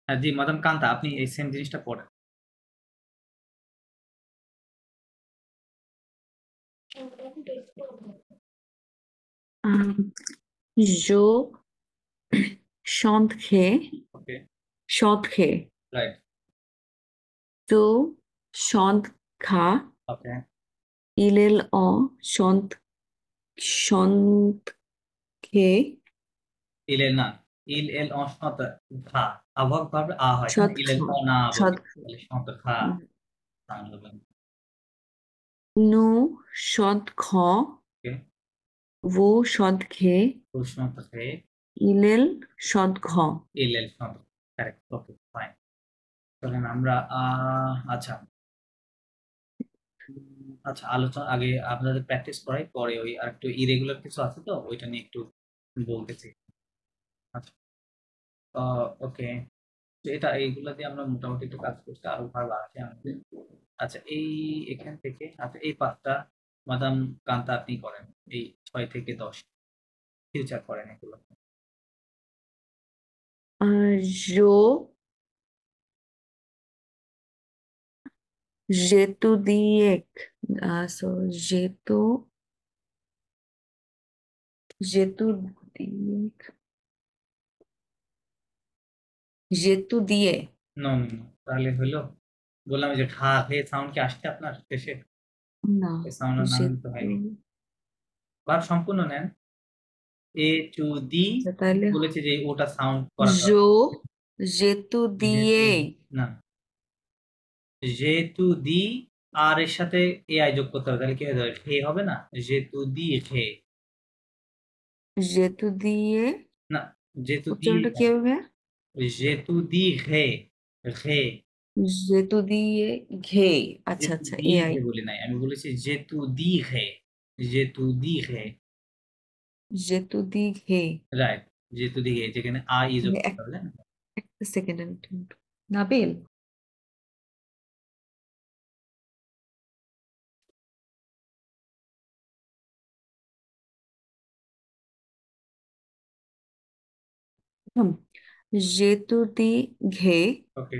হ্যাঁ জি মাদাম কান্তা, আপনি এই সেম জিনিসটা পড়েন। जो शौंत खे ওকে, शौंत खे রাইট। तो शौंत खा ওকে, इलेल ओ शौंत शौंत खे ইলেল না, ইল এল অসনত খা, আবক ভাবে আ হয় হ্যাঁ, शौत ইলেল खा অ না আবক, शौत তাহলে সনত খা বাংলা বলেন। नु शौंत खो ওকে, वो शौंत खे উষ্ণত খে, इलेल शौंत खो ইলেল সনত, কারেক্ট। Okay fine. চলেন আমরা আচ্ছা আচ্ছা আলোচনা আগে আপনাদের প্র্যাকটিস করাই, পরে ওই আর একটু ইরেগুলার কিছু আছে তো ওইটা নিয়ে একটু বলতেছি। আচ্ছা ওকে, তো এটা এইগুলা দিয়ে আমরা মোটামুটি একটু কাজ করতে আরো ভালো আছে আমাদের। আচ্ছা এই এখান থেকে আচ্ছা এই পাঁচটা মাদাম কান্তা আপনি করেন, এই 6 থেকে 10 ফিউচার করেন এগুলো। जो जेतु दिएक सो जेतु दिएक जेतु दिए নো নো নো, তাহলে হলো, বললাম যে খা খেয়ে সাউন্ড কি আসছে আপনার শেষে, ना এই সাউন্ডের নাম তো जेतु হয়নি। বার সম্পূর্ণ নেন, এ টু দি, अच्छा ताहले বলেছে যে ওটা সাউন্ড করাতে जो হবে। जेतु যেহেতু दिए না, যেহেতু দি আর এর সাথে এ আই যোগ করতে হবে, তাহলে কি হয়ে যাবে, খে হবে না, যেহেতু দি খে, जेतु दिए না যেহেতু দি, উচ্চারণটা কি হবে? যেহেতু দি ঘে, ঘে, जेतु दिए घे अच्छा যেহেতু अच्छा দি एआई ঘে বলি নাই, আমি বলেছি যেহেতু দি ঘে, যেহেতু দি ঘে, जेतु दी घे রাইট। যেহেতু দি ঘে, যেখানে আ ই যোগ করতে एक হবে, জানেন? एक सेकंड नाबिल हम जेतु दी घे ওকে,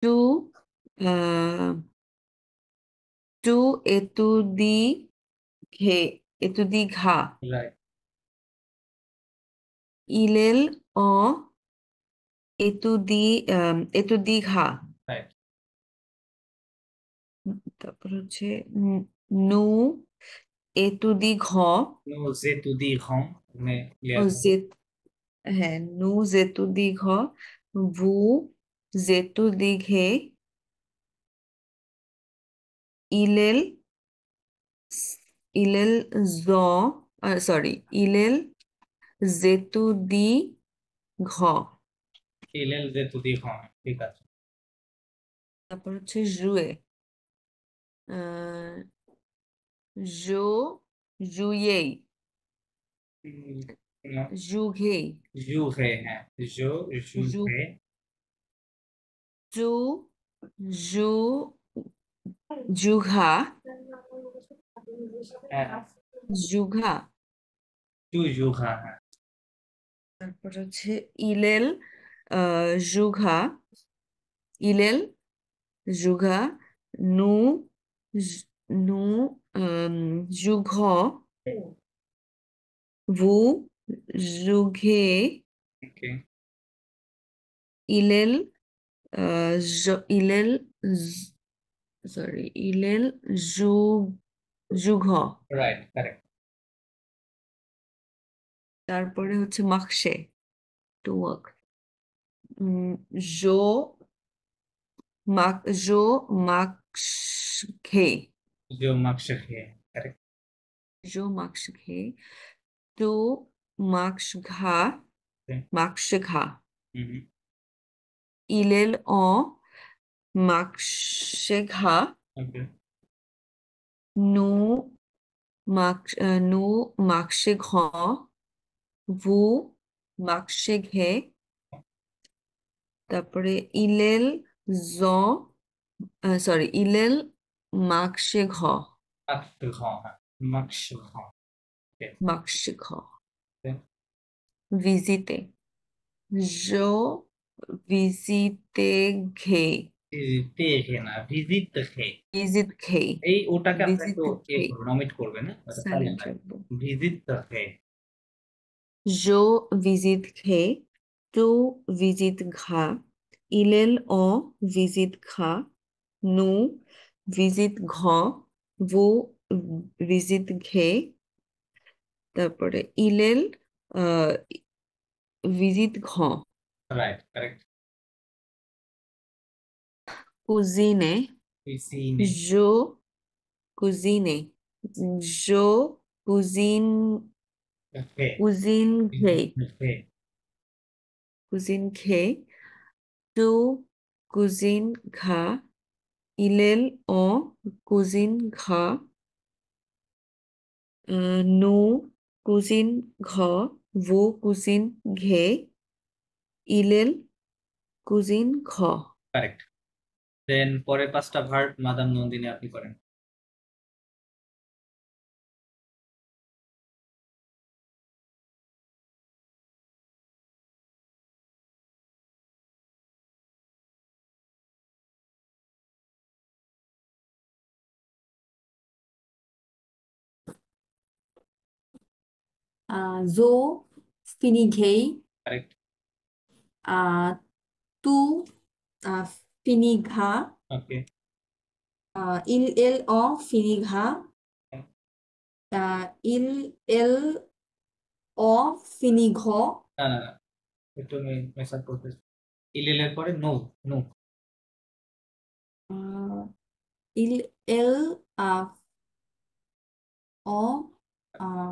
टू टू एतु दी घे एतु दी घा রাইট, इलेल ओ এতু দি ঘা রাইট। তারপর হচ্ছে নু এতু দি ঘ নো যেহেতু দি ঘং, মানে ও ক্লিয়ার হবে। জেত হ্যাঁ নু জেতু দি ঘ ভু জেতু দি ঘে ইলেল ইলেল জ সরি ইলেল জেতু দি ঘ এল যেহেতু দি ঘং, ঠিক আছে। তারপর হচ্ছে জুয়ে আহ, জো জুয়েই উম, না, জুঘেই জু ঘে, হ্যাঁ, জো জু জু ঘে, জু জু জুঘা হ্যাঁ, জুঘা জু জু ঘা, হ্যাঁ, তারপর হচ্ছে ইলেল জুঘা ইলেল জুঘা নু জ- নু জুঘ ভু জুঘে ওকে, ইলেল ইলেল সরি ইলেল জু জুঘ রাইট, কারেক্ট। তারপরে হচ্ছে মাকশে টু ওয়ার্ক জো জো মাকশে জো মাকশ খে, কারেক্ট। জো মাকশে টু মাকশঘা মাকশঘা হুম, ইলেল অ মাকশঘা ওকে, নু নু মাকশঘ ভু মাকশঘে তারপরে ইলেল জ সরি ইলেল মাকশঘ মাকশ ঘ, হ্যাঁ, মাকশ ঘ, ওকে, মাকশঘ then ভিজিতে जो विजिते घे দেখে না, ভিজিট দেখে। विजित घे এই ওটাকে আপনার একটু विजित घे করবেন, অমিট করবেন, হ্যাঁ, ওটা সাইলেন্ট साइलेंट রাখবেন। रखो ভিজিট দেখে। जो विजित घे टू विजित घा इलेल ओ विजित घा नु विजित घ वो विजित घे তারপরে ইলেল विजित घ রাইট, কারেক্ট। कुजीने পিসিনে। जो कुजीने जो कुजीन দেখে। कुजीन घे দেখে। कुजीन घे टू कुजीन घा इलेल ओ कुजीन घा नो कुजीन घ वो कुजीन घे इलेल कुजीन घ কারেক্ট। দেন পরের 5টা ভার্ব মাদাম নন্দিনী আপনি করেন। जो finigay, কারেক্ট। tu finigha, ওকে। il el o finigha, il el o finigho, না না না, একটু আমি মেস আপ করতেছি। ইলেলের পরে নো। নো। il el o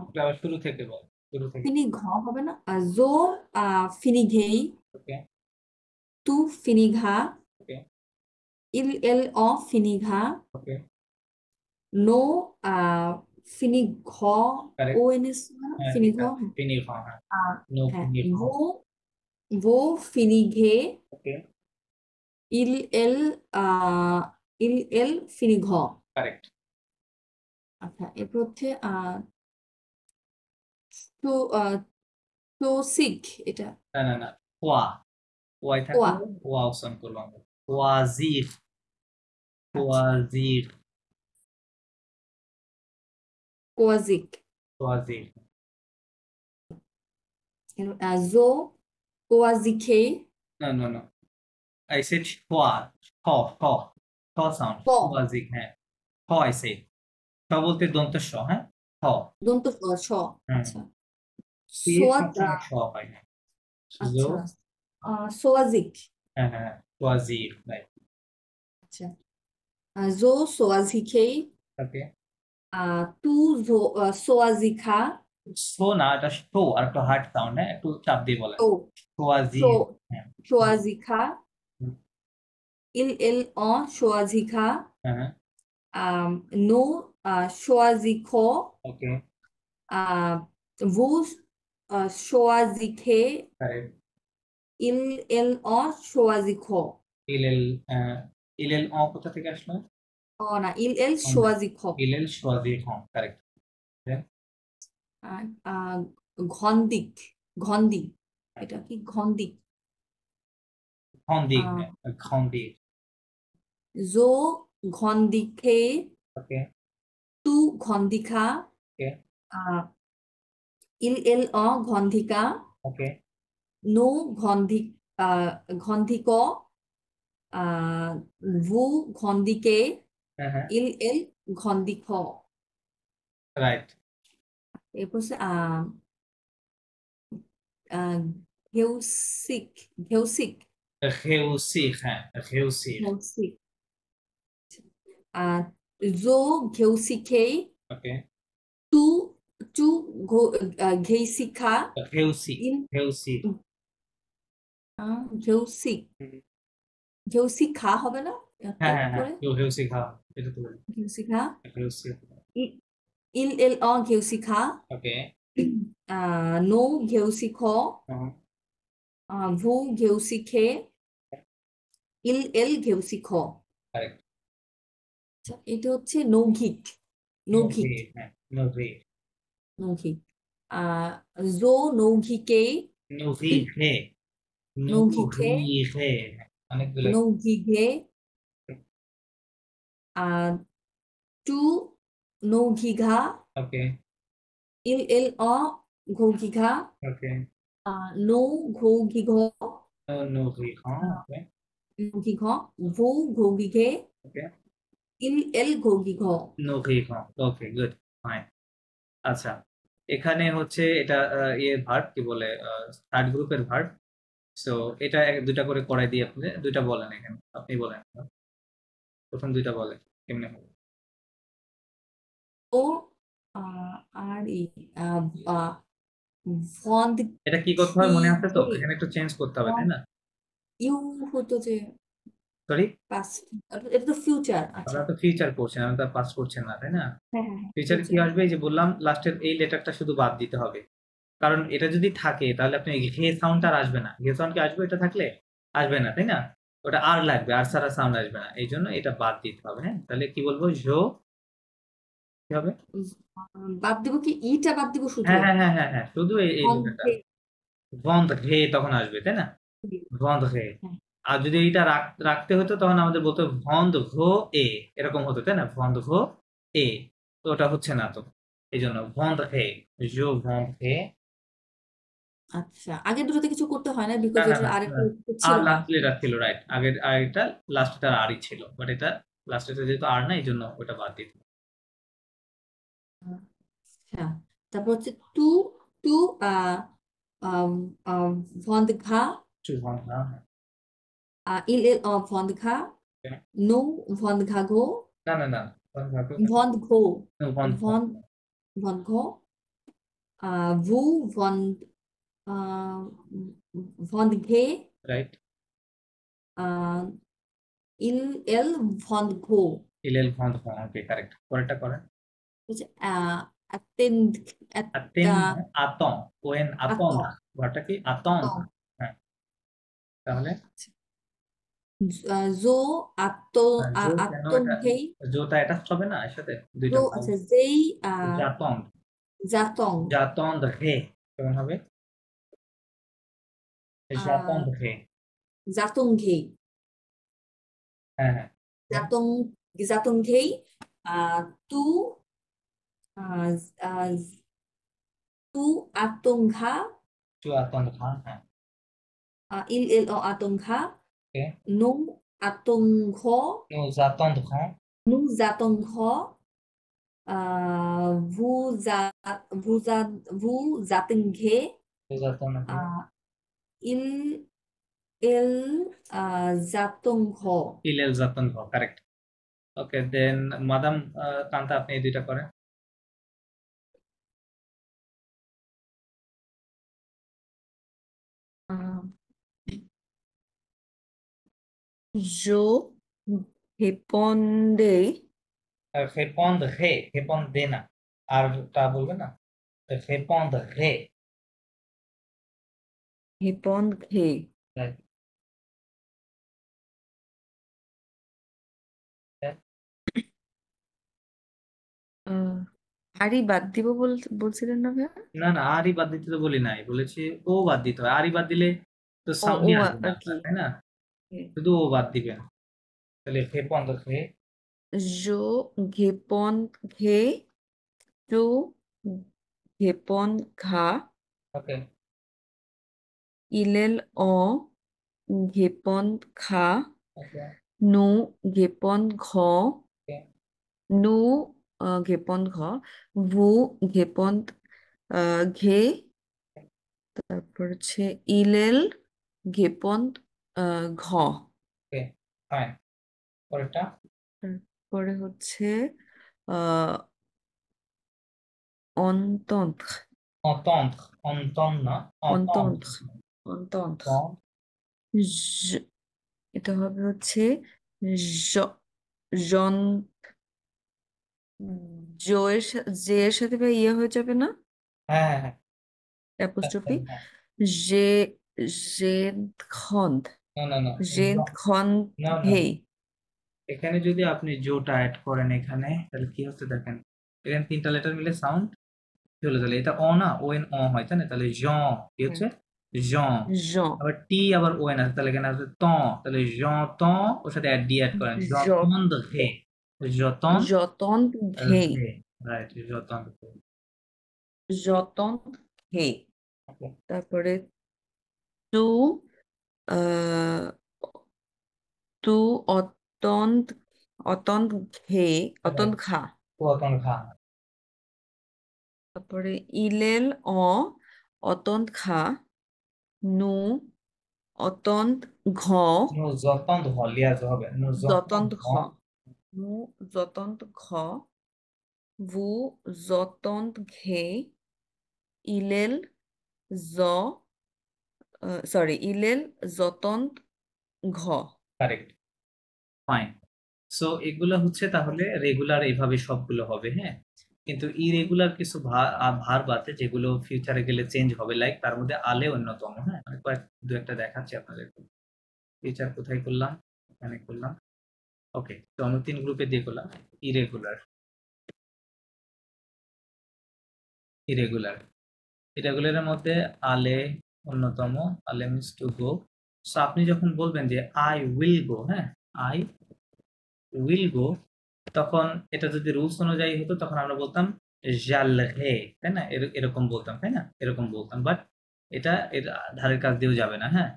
ওটা আবার শুরু থেকে বল, শুরু থেকে। finigho হবে না zo finigay, ওকে। tu finigha, ওকে। il el o finigha, ওকে। no finigho correct. ons হ্যাঁ, finigho ফিনি খাও, হ্যাঁ। নো হ্যাঁ ফিনি খাও। वो finighe, ওকে। il el il el finigho। Correct. আচ্ছা এরপর হচ্ছে তো তোসিক এটা না না না, ওয়া। ওয়াই ওয়া থাকলে ওয়া উচ্চারণ করবো আমরা। ওয়াজির। আচ্ছা ওয়াজির। কোয়াজিক ওয়াজির। জো কোয়াজিকে না না না, I said schwa, খ, খ, খ সাউন্ড, ক ওয়াজিক, হ্যাঁ। খ I said, খ বলতে দন্ত স, হ্যাঁ। খ। দন্ত স হুম। আচ্ছা পেয়ে সোয়া সবসময় স হয় না। জো। আচ্ছা সোয়াজিক হ্যাঁ হ্যাঁ, ওয়াজির, রাইট। আচ্ছা জো সোয়াজিকে ওকে। তু সোয়াজিকা সো না, এটা শো, আর একটু হার্ড সাউন্ড, হ্যাঁ, একটু চাপ দিয়ে বলেন। তো ওয়াজির। হ্যাঁ। সোয়াজিকা হুম। il el o সোয়াজিকা হ্যাঁ হ্যাঁ। no সোয়াজিকো ওকে। vous সোয়াজিকে কারেক্ট। il el o সোয়াজিকো ইলেল। ইলেল অ কোথা থেকে আসলো? না il el সোয়াজিকো ইলেল সোয়াজির, হ্যাঁ, কারেক্ট। ঘন্দিক ঘন্দি এটা কি ঘন্দিক খন্দিক, হ্যাঁ, খন্দিক। জো ঘন্দিকে ওকে। তু ঘন্দিকা ওকে। il el o ঘন্দিকা ওকে। no ঘন্দিক ঘন্দিকো ভু ঘন্দিকে হ্যাঁ হ্যাঁ, il el ঘন্দিকো রাইট। এরপর হচ্ছে ঘেউসিক ঘেউসিক ঘেউসিক, হ্যাঁ, ঘেউসিক। ঘেউসিক জো ঘেউসিকে ওকে। তু চু ঘেইসিকা ঘেউসিক। ইন ঘেউসিক। ঘেউসিক ঘেউসিখা হবে না হ্যাঁ হ্যাঁ হ্যাঁ, করে ঘেউসিক, হ্যাঁ, এটা তো বলি। ঘেউসিখা ঘেউসিক। il el o ঘেউসিখা ওকে। no ঘেউসিখো ভু ঘেউসিখে il el ঘেউসিখো কারেক্ট। আচ্ছা এটা হচ্ছে নৌঘিক নৌঘিক হ্যাঁ, নোভি। নৌঘিক জো নৌঘিকে নোভি, হে। নৌঘিঘে নুঘিঘে অনেকগুলো নৌঘিঘে টু নৌঘিঘা ওকে ইল এল অ ঘৌঘিঘা ওকে নৌ ঘৌঘিঘ নুঘিঘ ওকে ঘিঘ ভু ঘৌঘিঘে ওকে ইল এল ঘৌঘিঘ নুঘিঘ ওকে গুড ফাইন আচ্ছা এখানে হচ্ছে এটা ইয়ে ভার্ব কি বলে থার্ড গ্রুপের ভার্ব সো এটা দুইটা করে করাই দিয়ে আপনি দুইটা বলেন এখানে আপনি বলেন প্রথম দুইটা বলেন কেমনে হবে ও আর ই ভন্দ এটা কি করতে হবে মনে আছে তো ঘিঘে এখানে একটু চেঞ্জ করতে হবে তাই না ইউ হতো যে সরি পাস্ট এটা তো ফিউচার আচ্ছা আপনারা তো ফিউচার করছেন আমি তো পাস করছেন না তাই না হ্যাঁ হ্যাঁ ফিউচারে কি আসবে এই যে বললাম লাস্টের এই লেটারটা শুধু বাদ দিতে হবে কারণ এটা যদি থাকে তাহলে আপনি ঘে সাউন্ড আর আসবে না ঘে সাউন্ড কি আসবে এটা থাকলে আসবে না তাই না ওটা আর লাগবে আর সারা সাউন্ড আসবে না এই জন্য এটা বাদ দিতে হবে হ্যাঁ তাহলে কি বলবো জো কি হবে বাদ দিব কি ইটা বাদ দিব শুধু হ্যাঁ হ্যাঁ হ্যাঁ হ্যাঁ হ্যাঁ শুধু এই লেটারটা ভন্ডে বন্ধ ঘে তখন আসবে তাই না বন্ধ ঘে হ্যাঁ। আর যদি এইটা রাখতে হতো তখন আমাদের বলতো ভন্ধ ঘো এ এরকম হতো তাই না ভন্ধ ঘো এ তো ওটা হচ্ছে না তো এই জন্য ভন্ধ ঘে জো ভন্ধ ঘে আচ্ছা আগের দুটোতে কিছু করতে হয় না না বিকজ না এটার না আরেকটা না। ছিল আর না লাস্ট লেটার ছিল রাইট আগের আগেরটা লাস্টটা আরই ছিল বাট এটা লাস্টে যেহেতু আর না এই জন্য ওটা বাদ দিতে হবে। আচ্ছা তারপর হচ্ছে টু টু ভন্দ ঘা চু ভন্ধ ঘা, হ্যাঁ। ইল এল ভন্দ ঘা Okay. নো ভন্দ ঘা ঘো না না না ভন্ধ ঘা তো ভন্দ ঘো no, ভন্ধ ঘা। ভন্দ ভন্দ ঘো ভু ভন্দ ভন্দ ঘে রাইট ইল এল ভন্দ ঘো ইলেল ভন্ধ ঘা ওকে কারেক্ট পরেরটা করেন হচ্ছে অ্যাটেন্ড আতেন আতং ওএন আতং আতং ঘরটা কি আতং হ্যাঁ তাহলে জো আত্ম জো কেন এটা আত্মঘেই জোটা অ্যাটাচ হবে না এর সাথে দুইটা জো আচ্ছা যেই জাতং জাতং জাতং ঘে কেমন হবে জাতং ঘে জাতংঘেই হ্যাঁ হ্যাঁ জাতং জাতংঘেই তু আহ, আহ, তু আতংঘা চু আতং ঘা হ্যাঁ ইল এল অ আতংঘা ওকে নু আতংঘ নো জাতং ঘা নু জাতংঘ ভু জা ভু জা ভু জাতংঘে চু জাতং ঘে ইল এল জাতংঘ ইলেল জাতং ঘ কারেক্ট ওকে দেন মাদাম কান্তা আপনি এই দুইটা করেন yo responde হেপন্দ ঘে হেপন্দ দে না আরটা বলবে না হেপন্দ ঘে responde Right. আরই বাদ দিব বলছিলেন না ভাইয়া না না আরই বাদ দিতে তো বলি নাই বলেছি ও বাদ দিতে হয় আরই বাদ দিলে তো ও ও সাউন্ডই আসবে না আর কি তাই না শুধু ও বাদ দিবেন তাহলে হেপন্দ ঘে yo responde yo responde ওকে ilel o responde ওকে nu responde ওকে nu responde vu responde ঘে তারপর হচ্ছে ইলেল গেপন ঘ ওকে ফাইন পরেরটা তারপরে হচ্ছে আহ অন্তন্ত্র অতন্ত্র অন্তন না অতন্ত্র অন্তন্ত্র তন্ত্র এটা হবে হচ্ছে জ- জন জে এর সাথে ভাই ইয়ে হয়ে যাবে না হ্যাঁ হ্যাঁ হ্যাঁ অ্যাপোস্ট্রফি হ্যাঁ জে জেন্টখন্দ না না না জেন্টখন্দ না না হেই এখানে যদি আপনি জোটা অ্যাড করেন এখানে তাহলে কি হচ্ছে দেখেন এখানে তিনটা লেটার মিলে সাউন্ড চলে তাহলে এটা অ না ও এন অ হয় তাই না তাহলে জ কি হচ্ছে জন। Jean. আবার টি আবার ওয়েন আছে, তাহলে এখানে আছে ত, তাহলে j'entends ওর সাথে ডি অ্যাড করেন, J'en- j'entendrai, j'entends J'entendrai. Right, j'entendrai। J'entendrai. ওকে, তারপরে tu আহ tu অতন্দ খা। পুরাতন খা, তারপরে ইলেল অতন্দ খা নু অতন্দ ঘ nous entendrons লিয়াজ হবে, nous যতন্দ খ entendrons নু যতন্দ ঘ ভু যতন্দ ঘে ইলেল জ ইলেল যতন্দ ঘ। Correct, fine. সো এগুলো হচ্ছে তাহলে রেগুলার, এইভাবে সবগুলো হবে, হ্যাঁ। কিন্তু ইরেগুলার কিছু ভার্ব আছে যেগুলো ফিউচারে গেলে চেঞ্জ হবে, লাইক তার মধ্যে আলে অন্যতম, হ্যাঁ। আমি দু একটা দেখাচ্ছি আপনাদের। ফিউচার কোথায় করলাম, এখানে করলাম। ওকে, তো আমি 3 গ্রুপে দিয়ে করলাম। ইরেগুলার, ইরেগুলারের মধ্যে আলে অন্যতম। আলে মিন্স টু গো। সো আপনি যখন বলবেন যে আই উইল গো, হ্যাঁ, আই উইল গো, তখন এটা যদি রুলস অনুযায়ী হতো তখন আমরা বলতাম জালহে, তাই না, এরকম বলতাম, তাই না, এরকম বলতাম। বাট এটা এর ধারের কাছ দিয়েও যাবে না, হ্যাঁ।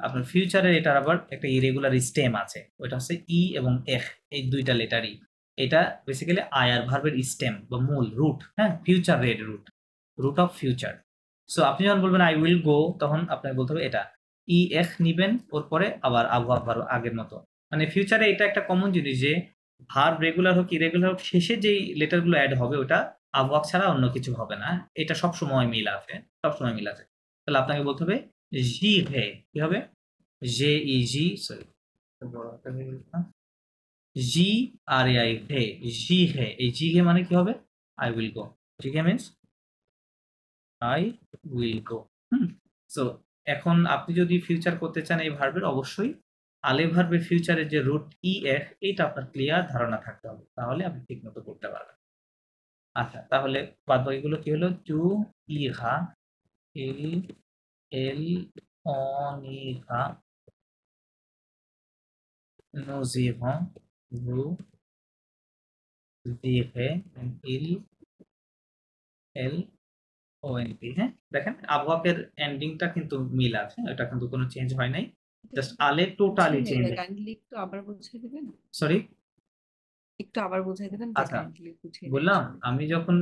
আপনার ফিউচারে এটার আবার একটা ইরেগুলার স্টেম আছে, ওইটা হচ্ছে ই এবং এফ, এই দুইটা লেটারই। এটা বেসিক্যালি আয়ার ভার্বের স্টেম বা মূল রুট, হ্যাঁ, future red root, root of future. So আপনি যখন বলবেন আই উইল গো, তখন আপনাকে বলতে হবে এটা ই এফ নিবেন, ওর পরে আবার আবহাওয়া ভার্ব আগের মতো। মানে ফিউচারে এটা একটা কমন জিনিস যে ভার্ব রেগুলার হোক ইরেগুলার হোক, শেষে যেই লেটারগুলো অ্যাড হবে ওটা আবহাওয়া ছাড়া অন্য কিছু হবে না, এটা সবসময় মিল আছে, সবসময় মিল আছে। তাহলে আপনাকে বলতে হবে জি হে, কি হবে, জে ই জি, সরি জি আর এ আই হে, জি হে, এই জি হে মানে কি হবে, আই উইল গো। জি হে means I will go. So এখন আপনি যদি ফিউচার করতে চান এই ভার্বের, অবশ্যই আলে ভার্বের ফিউচারের যে রুট ই এফ, এইটা আপনার ক্লিয়ার ধারণা থাকতে হবে, তাহলে আপনি ঠিক মতো করতে পারবেন। আচ্ছা, তাহলে বাদ বাকিগুলো কি হলো, টু ইহা, এল এল অনিহা, নজিভা, রু দিহে, ইল এল ওএনপি, হ্যাঁ। দেখেন আবহাওয়াকের এন্ডিংটা কিন্তু মিল আছে, এটা কিন্তু কোনো চেঞ্জ হয় নাই, জাস্ট আলে টোটালি চেঞ্জ। কাইন্ডলি একটু আবার বুঝিয়ে দেবেন, সরি, একটু আবার বুঝিয়ে দেবেন, আচ্ছা কাইন্ডলি বুঝিয়ে নেই বললাম, আসলে। আমি যখন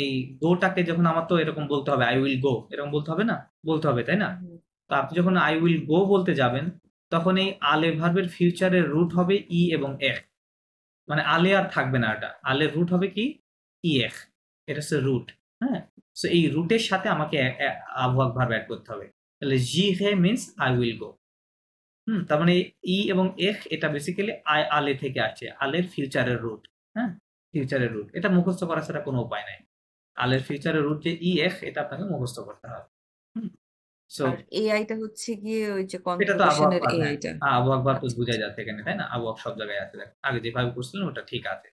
এই গোটাকে যখন আমার তো এরকম বলতে হবে, আই উইল গো, এরকম বলতে হবে না, বলতে হবে, তাই না। হুম, তো আপনি যখন আই উইল গো বলতে যাবেন, তখন এই আলে ভার্বের ফিউচারের রুট হবে ই এবং এফ, মানে আলে আর থাকবে না, এটা আলের রুট হবে কি ই এফ, এটা হচ্ছে রুট, হ্যাঁ। সো এই রুটের সাথে আমাকে আবহাওয়াক ভার্ব অ্যাড করতে হবে, তাহলে জি হে মিনস আই উইল গো। তার মানে ই এবং এফ এটা বেসিক্যালি আলে থেকে আসছে, আলের ফিউচারের রুট, হ্যাঁ, ফিউচারের রুট। এটা মুখস্থ করা ছাড়া কোনো উপায় নাই। আলের ফিউচারের রুট যে ই এফ, এটা আপনাকে মুখস্থ করতে হবে। সো আর এআইটা হচ্ছে গিয়ে ওই যে এটা তো আবহাওয়া কনজুগেশনের ভার্ব, হ্যাঁ, এআইটা। আবহাওয়া ভার্ব তো আচ্ছা বোঝা আচ্ছা। যাচ্ছে এখানে, তাই না, আবহাওয়া সব জায়গায় আছে, দেখেন আগে যেভাবে করছিলেন ওটা ঠিক আছে,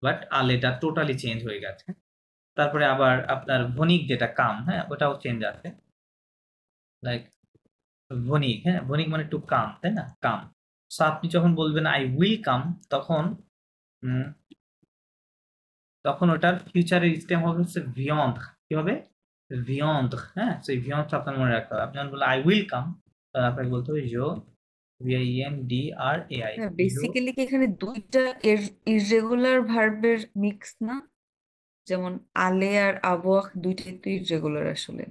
বাট আলেটা টোটালি চেঞ্জ হয়ে গেছে। তারপরে আবার আপনার ভনিক যেটা কাম, হ্যাঁ, ওটাও চেঞ্জ আছে, লাইক ভনিক, হ্যাঁ, ভনিক মানে টু কাম, তাই না, কাম। সো আপনি যখন বলবেন আই উইল কাম, তখন তখন ওটার ফিউচারের স্টেম হবে হচ্ছে বিয়ন্ড, কি হবে, বিয়ন্ড, হ্যাঁ। সেই বিয়ন্ড আপনার মনে রাখতে হবে। আপনি যখন বললেন আই উইল কাম, তাহলে আপনাকে বলতে হবে জো, VINDRAI, হ্যাঁ, জো। বেসিক্যালি কি এখানে দুইটা ইররেগুলার ভার্বের মিক্স না? যেমন আলে আর আবওয়াক দুইটাই তো ইররেগুলার আসলে।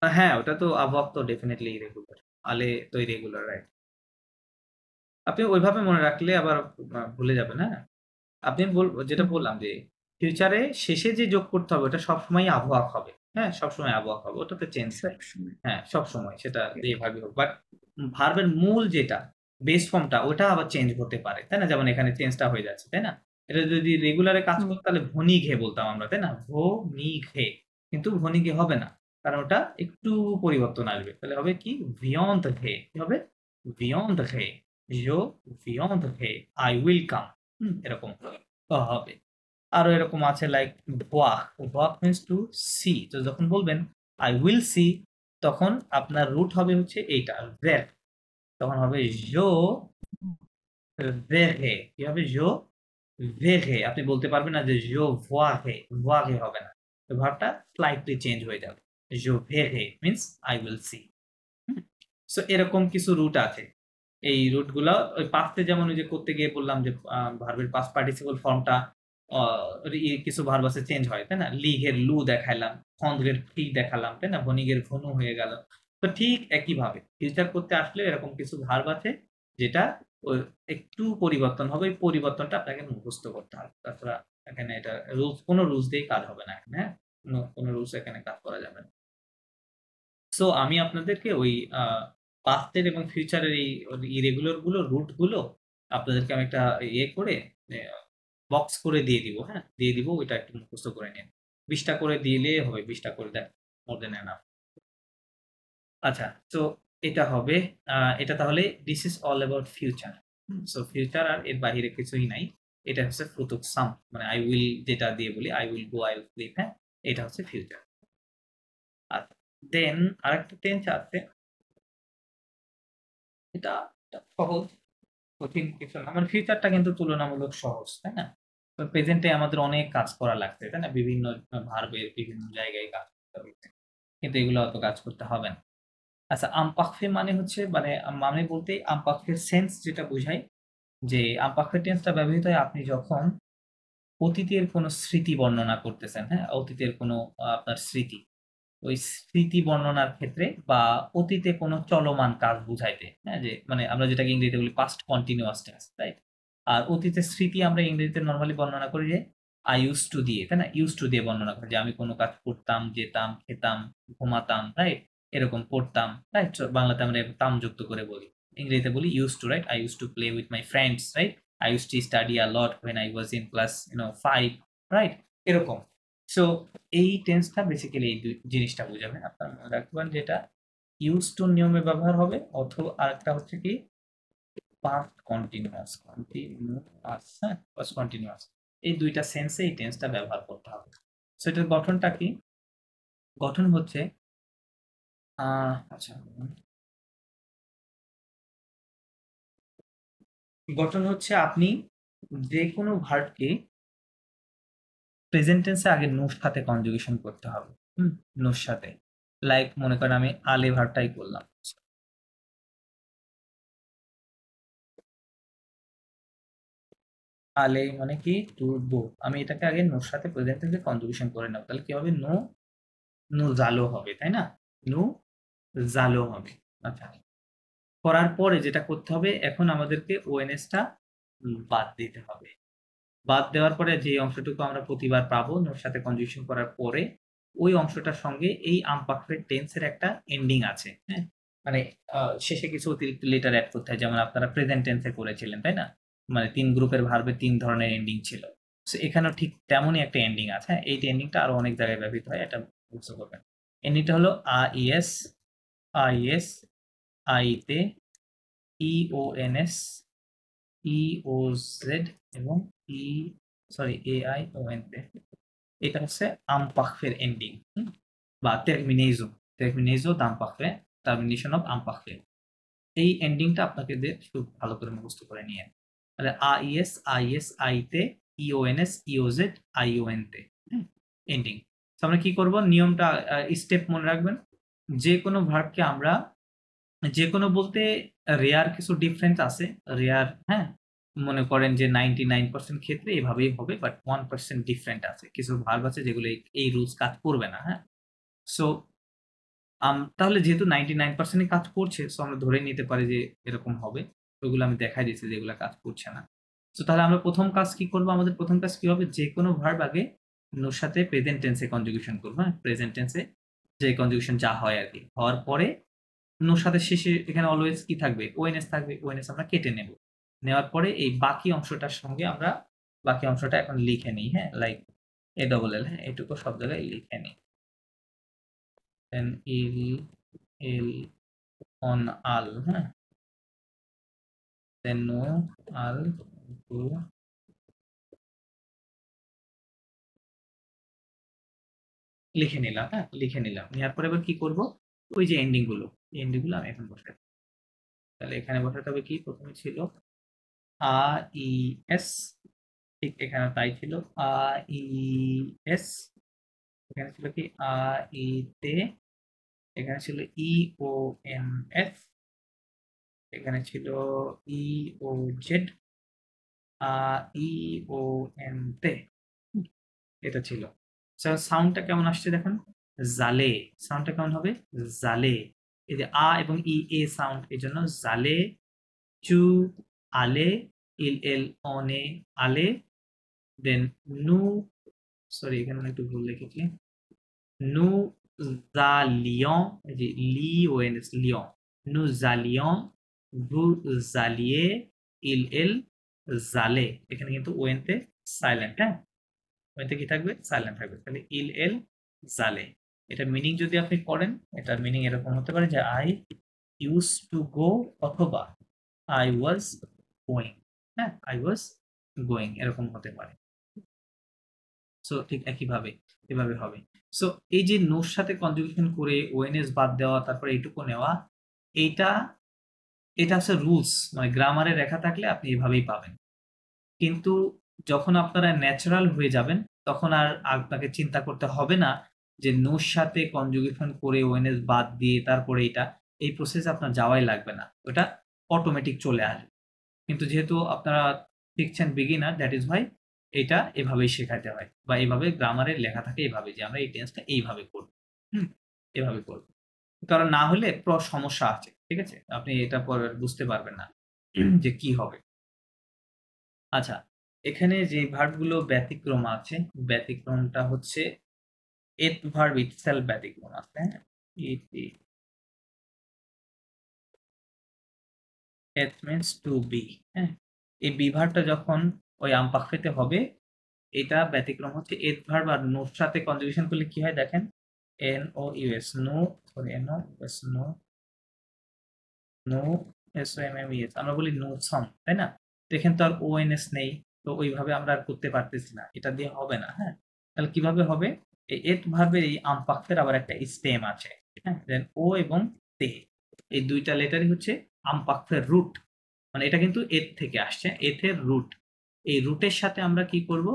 হ্যাঁ, ওটা তো আবহাওয়া তো ডেফিনেটলি ইরেগুলার, আলে তো ইরেগুলার, রাইট। আপনি ওইভাবে মনে রাখলে আবার ভুলে যাবেন, হ্যাঁ। আপনি যেটা হুম, বললাম যে ফিউচারে শেষে যে যোগ করতে হবে ওটা সবসময় আবহাওয়া হবে, হ্যাঁ, সবসময় আবহাওয়া হবে, ওটাতে চেঞ্জ নাই, সবসময়। হ্যাঁ, সবসময় সেটা যেভাবে হোক। বাট ভার্বের মূল যেটা বেস ফর্মটা ওটা আবার চেঞ্জ হতে পারে, তাই না, যেমন এখানে চেঞ্জটা হয়ে যাচ্ছে, তাই না। এটা যদি রেগুলারে কাজ হুম, করতো তাহলে ভনি ঘে বলতাম আমরা, তাই না, ভো নি ঘে, কিন্তু ভনি ঘে হবে না, কারণ ওটা একটু পরিবর্তন আসবে, তাহলে হবে কি ভিয়ন্ত ঘে, কি হবে, ভিয়ন্ত ঘে, জো ভিয়ন্ত ঘে, আই উইল কাম, এরকম হবে। আরো এরকম আছে লাইক ওয়াক, ওয়াক মিন্স টু সি, তো যখন বলবেন আই উইল সি, তখন আপনার রুট হবে হচ্ছে এইটা ভের, তখন হবে জো ভেরে, কি হবে জো ভেরে। আপনি বলতে পারবেন না যে জো ভোয়ারে, ভোয়ারে হবে না, তো ভার্বটা স্লাইটলি চেঞ্জ হয়ে যাবে, জো ভেরে means I will see. So এরকম কিছু রুট আছে। এই রুটগুলো ওই পাস্টে যেমন ওই যে করতে গিয়ে বললাম যে ভার্বের পাস্ট পার্টিসিপল ফর্মটা কিছু ভার্ব আছে চেঞ্জ হয়, তাই না? লিগের লু দেখাইলাম, খন্দ্রের ফি দেখালাম, তাই না? ভনিগের ভনু হয়ে গেল। তো ঠিক একইভাবে ফিউচার করতে আসলে এরকম কিছু ভার্ব আছে যেটা একটু পরিবর্তন হবে, ওই পরিবর্তনটা আপনাকে মুখস্থ করতে হবে, তাছাড়া এখানে এটা রুলস, কোনো রুলস দিয়েই কাজ হবে না এখানে, হ্যাঁ, কোনো রুলস এখানে কাজ করা যাবে না। সো আমি আপনাদেরকে ওই পাস্টের এবং ফিউচারের এই ইরেগুলার গুলো রুট গুলো আপনাদেরকে আমি একটা ইয়ে করে বক্স করে দিয়ে দিব, হ্যাঁ, দিয়ে দিব, ওইটা একটু মুখস্থ করে নিন। 20টা করে দিলে হবে, 20টা করে দেন, মোর দেন এনাফ। আচ্ছা, তো এটা হবে এটা তাহলে this is all about future. So future আর এর বাহিরে কিছুই নাই। এটা হচ্ছে ফুতুক সাম, মানে আই উইল যেটা দিয়ে বলি, I will go, I will slip, হ্যাঁ, এটা হচ্ছে ফিউচার। আচ্ছা, দেন আরেকটা টেন্স আছে, এটা এটা সহজ, কঠিন কিছু না, মানে ফিউচারটা কিন্তু তুলনামূলক সহজ, তাই না? তো প্রেজেন্টে আমাদের অনেক কাজ করা লাগছে, তাই না? বিভিন্ন ভার্বের বিভিন্ন জায়গায় কাজ করতে হচ্ছে, কিন্তু এগুলো অত কাজ করতে হবে না। আচ্ছা, আমপাকফে মানে হচ্ছে, মানে বলতে আমপাকফের সেন্স যেটা বোঝায়, যে আমপাকফে টেন্সটা ব্যবহৃত হয় আপনি যখন অতীতের কোনো স্মৃতি বর্ণনা করতেছেন, হ্যাঁ, অতীতের কোনো আপনার স্মৃতি, ওই স্মৃতি বর্ণনার ক্ষেত্রে বা অতীতে কোনো চলমান কাজ বুঝাইতে, হ্যাঁ, যে মানে আমরা যেটাকে ইংরেজিতে বলি পাস্ট কন্টিনিউয়াস টেন্স, রাইট? আর অতীতের স্মৃতি আমরা ইংরেজিতে নর্মালি বর্ণনা করি যে আই ইউজ টু দিয়ে, তাই না? ইউজ টু দিয়ে বর্ণনা করি যে আমি কোনো কাজ করতাম, যেতাম, খেতাম, ঘুমাতাম, রাইট? এরকম পড়তাম, রাইট? বাংলাতে আমরা এরকম তাম যুক্ত করে বলি, ইংরেজিতে বলি use to, right? I use to play with my friends, right? I use to study a lot when I was in class 5, right? এরকম। সো এই টেন্সটা বেসিক্যালি এই জিনিসটা বোঝাবে। আপনার মনে রাখবেন যেটা ইউজ টু নিয়মে ব্যবহার হবে, অথবা আরেকটা হচ্ছে কি পাস্ট কন্টিনিউয়াস, হ্যাঁ, পাস্ট কন্টিনিউয়াস, এই দুইটা সেন্সে এই টেন্সটা ব্যবহার করতে হবে। সো এটার গঠনটা কি? গঠন হচ্ছে আচ্ছা, গঠন হচ্ছে আপনি যে কোনো ভার্বকে প্রেজেন্ট টেন্সে আগে নোর সাথে কনজুগেশন করতে হবে, নোর সাথে। লাইক মনে করেন আমি আলে ভার্বটাই করলাম, আলে মানে কি টু গো, আমি এটাকে আগে নোর সাথে প্রেজেন্ট টেন্সে কনজুগেশন করে নাও, তাহলে কি হবে? নো, নো জালো হবে, তাই না? নো জালো হবে। আচ্ছা, করার পরে যেটা করতে হবে, এখন আমাদেরকে ওএনএসটা বাদ দিতে হবে। বাদ দেওয়ার পরে যে অংশটুকু আমরা প্রতিবার পাবো নোর সাথে কনজুগেশন করার পরে, ওই অংশটার সঙ্গে এই আমপারফেক্ট টেন্সের একটা এন্ডিং আছে, হ্যাঁ, মানে শেষে কিছু অতিরিক্ত লেটার অ্যাড করতে হয়, যেমন আপনারা প্রেজেন্ট টেন্সে করেছিলেন, তাই না? মানে 3 গ্রুপের ভার্বে 3 ধরনের এন্ডিং ছিল। সো এখানেও ঠিক তেমনই একটা এন্ডিং আছে, হ্যাঁ, এই এন্ডিংটা আরো অনেক জায়গায় ব্যবহৃত হয়, এটা বুঝতে করবেন। এন্ডিংটা হলো আইএস, আইএস, আইতে, ইওএনএস, ইওজেড এবং ই, সরি, AION তে। এটা হচ্ছে আমপাখফের এন্ডিং, বা টার্মিনেজো, টার্মিনেজো দামপাখফে, টার্মিনেশন অফ আমপাখফে। এই এন্ডিংটা আপনাকে খুব ভালো করে মুখস্থ করে নিয়ে, তাহলে আইএস, আইএস, আইতে, ইওএনএস, ইওজেড, আইওএন তে, এন্ডিং। তো আমরা কি করব, নিয়মটা স্টেপ মনে রাখবেন। যে কোনো ভার্বকে আমরা, যে কোনো বলতে রেয়ার কিছু ডিফারেন্স আছে, রেয়ার, হ্যাঁ, মনে করেন যে 99% ক্ষেত্রে এভাবেই হবে, বাট 1% ডিফারেন্ট আছে, কিছু ভার্ব আছে যেগুলো এই রুলস কাজ করবে না, হ্যাঁ। সো তাহলে যেহেতু 99% কাজ করছে, সো আমরা ধরে নিতে পারি যে এরকম হবে, ওইগুলো আমি দেখাই দিচ্ছি যেগুলো কাজ করছে না। তো তাহলে আমরা প্রথম কাজ কি করবো, আমাদের প্রথম কাজ কি হবে, যে কোনো ভার্ব আগে নোর সাথে প্রেজেন্ট টেন্সে কনজুগেশন করবো, হ্যাঁ, প্রেজেন্ট টেন্সে যে কনজুগেশন যা হয় আর কি, হওয়ার পরে নোর সাথে শেষে এখানে অলওয়েজ কি থাকবে, ওএনএস থাকবে, ওএনএস আমরা কেটে নেব, নেওয়ার পরে এই বাকি অংশটার সঙ্গে আমরা বাকি অংশটা এখন লিখে নিই, হ্যাঁ, লাইক ALL, হ্যাঁ, এটুকু সব জায়গায় লিখে নিই, দেন ইল, এল, অন, আল, হ্যাঁ, দেন নো, আল, টু, লিখে নিলাম, হ্যাঁ, লিখে নিলাম। নেওয়ার পরে এবার কি করব, ওই যে এন্ডিং গুলো, এই এন্ডিং গুলো আমি এখন বসাই। তাহলে এখানে বসাতে হবে কি, প্রথমে ছিল আ ই এস, ঠিক এখানে তাই ছিল আ ই এস, এখানে ছিল কি আ ই তে, এখানে ছিল ই ও এন এফ, এখানে ছিল ই ও জেড, আ ই ও এন তে। এটা ছিল। সাউন্ডটা কেমন আসছে দেখুন, জালে। সাউন্ডটা কেমন হবে, জালে। এই যে আ এবং ই এ সাউন্ড, এই জন্য জালে, চু, আলে, ইল এল অনে, আলে, দেন নু, সরি এখানে আমি একটু ভুল লিখেছি, নু জালিয়ন, এই যে লি ও এন এস, লিয়ন, নু জালিয়ন, ভু জালিয়ে, ইল এল জালে, এখানে কিন্তু ওয়েন তে সাইলেন্ট, হ্যাঁ, ওইতে কি থাকবে, সাইলেন্ট থাকবে। তাহলে ইল এল জালে, এটা মিনিং যদি আপনি পড়েন, এটার মিনিং এরকম হতে পারে যে আই ইউজ টু গো, অথবা আই ওয়াজ গোয়িং, হ্যাঁ, আই ওয়াজ গোয়িং, এরকম হতে পারে। সো ঠিক একইভাবে এভাবে হবে। সো এই যে নোর সাথে কনজুগেশন করে ওএনএস বাদ দেওয়া, তারপরে এইটুকু নেওয়া, এইটা এটা হচ্ছে রুলস, মানে গ্রামারে লেখা থাকলে আপনি এভাবেই পাবেন। কিন্তু যখন আপনারা ন্যাচারাল হয়ে যাবেন, তখন আর আপনাকে চিন্তা করতে হবে না যে নোর সাথে কনজুগেশন করে ওএনএস বাদ দিয়ে তারপরে এটা, এই প্রসেস আপনার যাওয়াই লাগবে না, ওটা অটোমেটিক চলে আসবে। কিন্তু যেহেতু আপনারা শিখছেন বিগিনার, দ্যাট ইজ ভাই এটা এভাবেই শেখাতে হয়, বা এইভাবে গ্রামারে লেখা থাকে এইভাবে যে আমরা এই টেন্সটা এইভাবে করব, এভাবে করব। কারণ না হলে সমস্যা আছে, ঠিক আছে, আপনি এটা পরে বুঝতে পারবেন না যে কি হবে। আচ্ছা, এখানে যে ভার্বগুলো ব্যতিক্রম আছে, ব্যতিক্রমটা হচ্ছে এট ভার্ব ইটসেলফ ব্যতিক্রম আছে, হ্যাঁ, it means to be, হ্যাঁ, এই বি ভার্বটা যখন ওই আমপাখফেতে হবে, এটা ব্যতিক্রম হচ্ছে এট ভার্ব আর নোর সাথে কনজুগেশন করলে কি হয় দেখেন, N O US, no, sorry N O US, no, no, S O M M ES, আমরা বলি নো সম, তাই না? তো এখানে তো আর ও এন এস নেই, তো ওইভাবে আমরা আর করতে পারতেছি না, এটা দিয়ে হবে না, হ্যাঁ। তাহলে কিভাবে হবে, এই এট ভার্বের এই আমপাখফের আবার একটা স্টেম আছে, হ্যাঁ, দেন ও এবং তে, এই দুইটা লেটারই হচ্ছে আমপাখফের রুট, মানে এটা কিন্তু এর থেকে আসছে, এথের রুট, এই রুটের সাথে আমরা কি করব,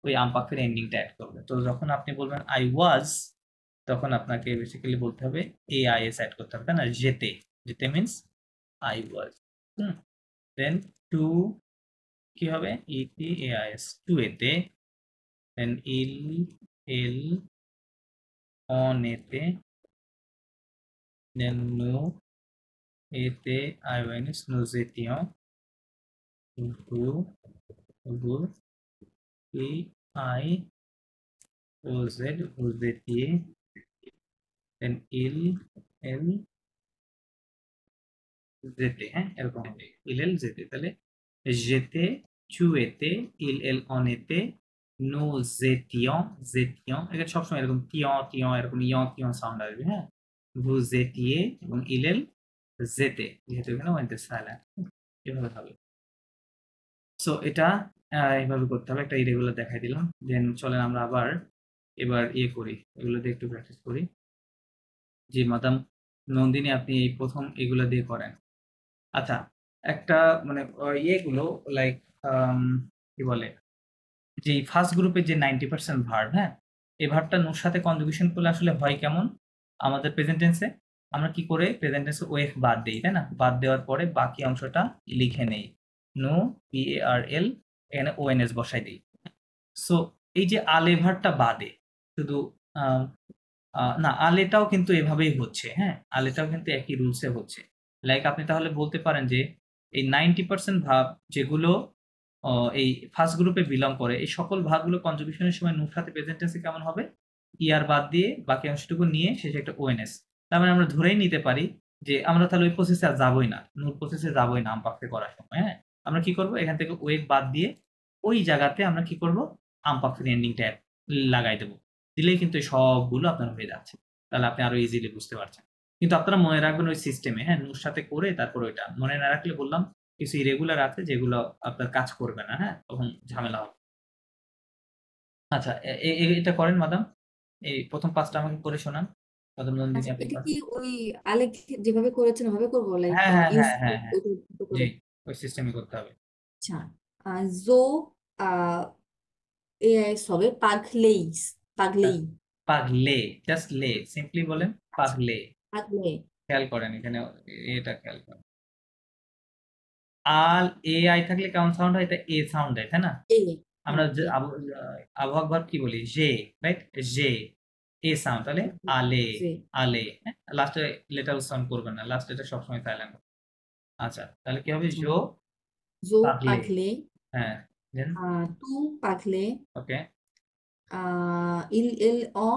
ওই আমপাখের এন্ডিংটা অ্যাড করবো। তো যখন আপনি বলবেন আই ওয়াজ, তখন আপনাকে বেসিক্যালি বলতে হবে এ আই এস অ্যাড করতে হবে, তাই না, যেতে, যেতে মিনস আই ওয়াজ, দেন টু কি হবে, ইটি এ আই এস, টু এতে, দেন ইল এল অন এতে, দেন নো এতে আই ওয়ান এস, নো যেতিও, ভু ভু ই আই ও জেড, ও যেতিয়ে, দেন ইল এল যেতে, হ্যাঁ, এরকম হবে, ইল এল যেতে। তাহলে যেতে, চুয়েতে, ইল এল অনেতে, নো জেতিয়ন, জেতিয়ন, এটা সবসময় এরকম টিয় টিয় এরকম ইয় টিয় সাউন্ড আসবে, হ্যাঁ, ভু জেতিয়ে এবং ইল এল যেতে, যেহেতু এখানে ওয়েন্টে সাইলেন্ট, এভাবে হবে। সো এটা এইভাবে করতে হবে, একটা ইরেগুলার দেখাই দিলাম। দেন চলেন আমরা আবার এবার ইয়ে করি, এগুলো দিয়ে একটু প্র্যাকটিস করি। জি মাদাম নন্দিনী, আপনি এই প্রথম এগুলো দিয়ে করেন। আচ্ছা, একটা মানে ইয়েগুলো লাইক কি বলে, যে ফার্স্ট গ্রুপে যে 90% ভার্ব, হ্যাঁ, এই ভার্বটা নোর সাথে কনজুগেশন করলে আসলে হয় কেমন, আমাদের প্রেজেন্ট টেন্সে আমরা কি করে প্রেজেন্ট টেন্সে ওয়েফ বাদ দিই, তাই না, বাদ দেওয়ার পরে বাকি অংশটা লিখে নেই, নো পি এ আর এল, এখানে ও এন এস বসাই দিই। সো এই যে আলে ভার্বটা বাদে শুধু না, আলেটাও কিন্তু এভাবেই হচ্ছে, হ্যাঁ, আলেটাও কিন্তু একই রুলসে হচ্ছে। লাইক আপনি তাহলে বলতে পারেন যে এই 90% ভাব যেগুলো এই ফার্স্ট গ্রুপে বিলং করে, এই সকল ভাগগুলো কনজুগেশনের সময় নুর সাথে প্রেজেন্ট টেন্সে কেমন হবে, ইয়ার বাদ দিয়ে বাকি অংশটুকু নিয়ে শেষে একটা ওএনএস। তার মানে আমরা ধরেই নিতে পারি যে আমরা তাহলে ওই প্রসেসে আর যাবোই না, নূর প্রসেসে যাবোই না আমপাখে করার সময়, হ্যাঁ, আমরা কি করব, এখান থেকে ওয়েক বাদ দিয়ে ওই জায়গাতে আমরা কি করব, আমপাখের এন্ডিংটা লাগাই দেবো, দিলেই কিন্তু এই সবগুলো আপনার হয়ে যাচ্ছে। তাহলে আপনি আরো ইজিলি বুঝতে পারছেন। কিন্তু আপনারা মনে রাখবেন ওই সিস্টেমে, হ্যাঁ, নূর সাথে করে তারপর ওইটা মনে না রাখলে বললাম কিছু ইরেগুলার আছে যেগুলো আপনার কাজ করবে না, হ্যাঁ, তখন ঝামেলা হবে। আচ্ছা, এটা করেন মাদাম, এই প্রথম পাঁচটা আমাকে করে শোনান। পদনন্দিনী আচ্ছা, আপনি এটা করেন? কি ওই আলেখ যেভাবে করেছেন ওভাবে করবো, লাইক হ্যাঁ হ্যাঁ ইউজ হ্যাঁ হ্যাঁ হ্যাঁ জি, করে? ওই সিস্টেমে করতে হবে। আচ্ছা, জো এআই হবে পাগলেইস, পাগলেই, পাগলে, জাস্ট লে, সিম্পলি বলেন আচ্ছা, পাগলে। পাগলে, খেয়াল করেন এখানে, এটা খেয়াল করেন, আল এ আই থাকলে কেমন সাউন্ড হয়? এটা এ সাউন্ড দেয়, তাই না? এ, আমরা হ্যাঁ, এ, আবহাওয়া ভার্ব কি বলি? J, right? J, a sound, তাহলে আলে, যে, আলে, হ্যাঁ, লাস্টে লেটার উচ্চারণ করবেন না, লাস্টে এটা সবসময় সাইলেন্ট। আচ্ছা, তাহলে কি হবে? আচ্ছা, জো জো পাগলে, পাগলে, হ্যাঁ, দেন তু পাগলে, ওকে, ইল এল অ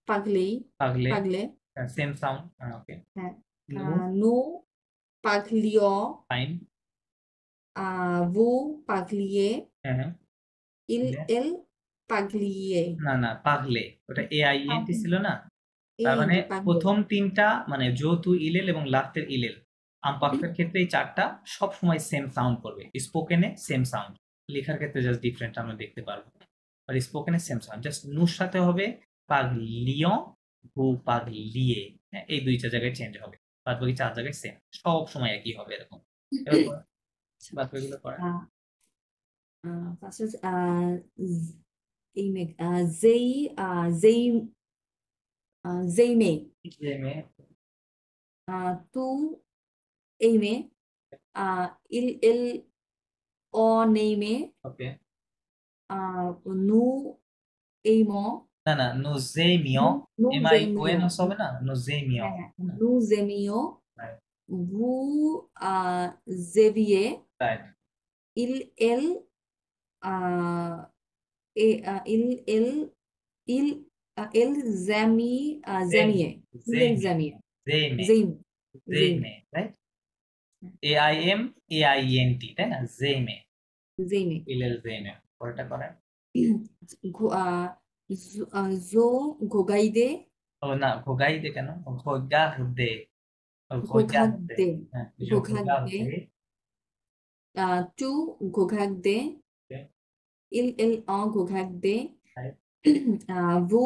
পাগলেই, পাগলে, পাগলে, সেম সাউন্ড, ওকে, হ্যাঁ, নু, নো পাগলিও, ফাইন, ভু পাগলিয়ে, হ্যাঁ হ্যাঁ, ইল then, এল পাগলিয়ে, না না, পাগলে, ওটা এ আই এন টি ছিল না? এ তার মানে পাগলে, প্রথম তিনটা মানে যৌতু ইলেল এবং লাস্টের ইলেল, আমপাক্ষের ক্ষেত্রে এই চারটা সব সময় সেম সাউন্ড করবে, স্পোকেনে সেম সাউন্ড, লেখার ক্ষেত্রে জাস্ট ডিফারেন্ট আমরা দেখতে পারবো, আর স্পোকেনে সেম সাউন্ড, জাস্ট নুর সাথে হবে পাগলিয়ন, ভু পাগলিয়ে, হ্যাঁ, এই দুইটা জায়গায় চেঞ্জ হবে, বাদ বাকি চার জায়গায় সেম, সব সময় একই হবে এরকম। এবার করেন, বাদ বাকিগুলো করেন। ফার্স্ট এই মেঘ, যেই, যেই, যেই মেয়ে, যে মেয়ে, তু এই মেয়ে, ইল এল অ নেই মেয়ে, ওকে, নু এই ম, না না, নোজেমিয়, নু, নু এম আই ও এন জেমিও, এস হবে না, নোজেমিয়, হ্যাঁ হ্যাঁ, নু জেমিও, রাইট, ভু জেভিয়ে, রাইট, ইল এল ইল এল ইল এল জামি, জামিয়ে, ইল এল জেমে, জামিয়ে, জেমে, জেইম, জেইম, জেমে, রাইট, AIM AINT, তাই না? জেমে, জেইমে, ইলেল জেমে, পরেরটা করেন। জো ঘোগাইদে, ও না, ঘোগাইদে কেন? ঘোগাহদে, ঘোগাহদে, ঘোঘাগদে, হ্যাঁ, যে ঘোঘাগদে, ঘোগাহদে, টু ঘোঘাগদে, ওকে, ইল এল অ ঘোঘাগদে, রাইট, ভু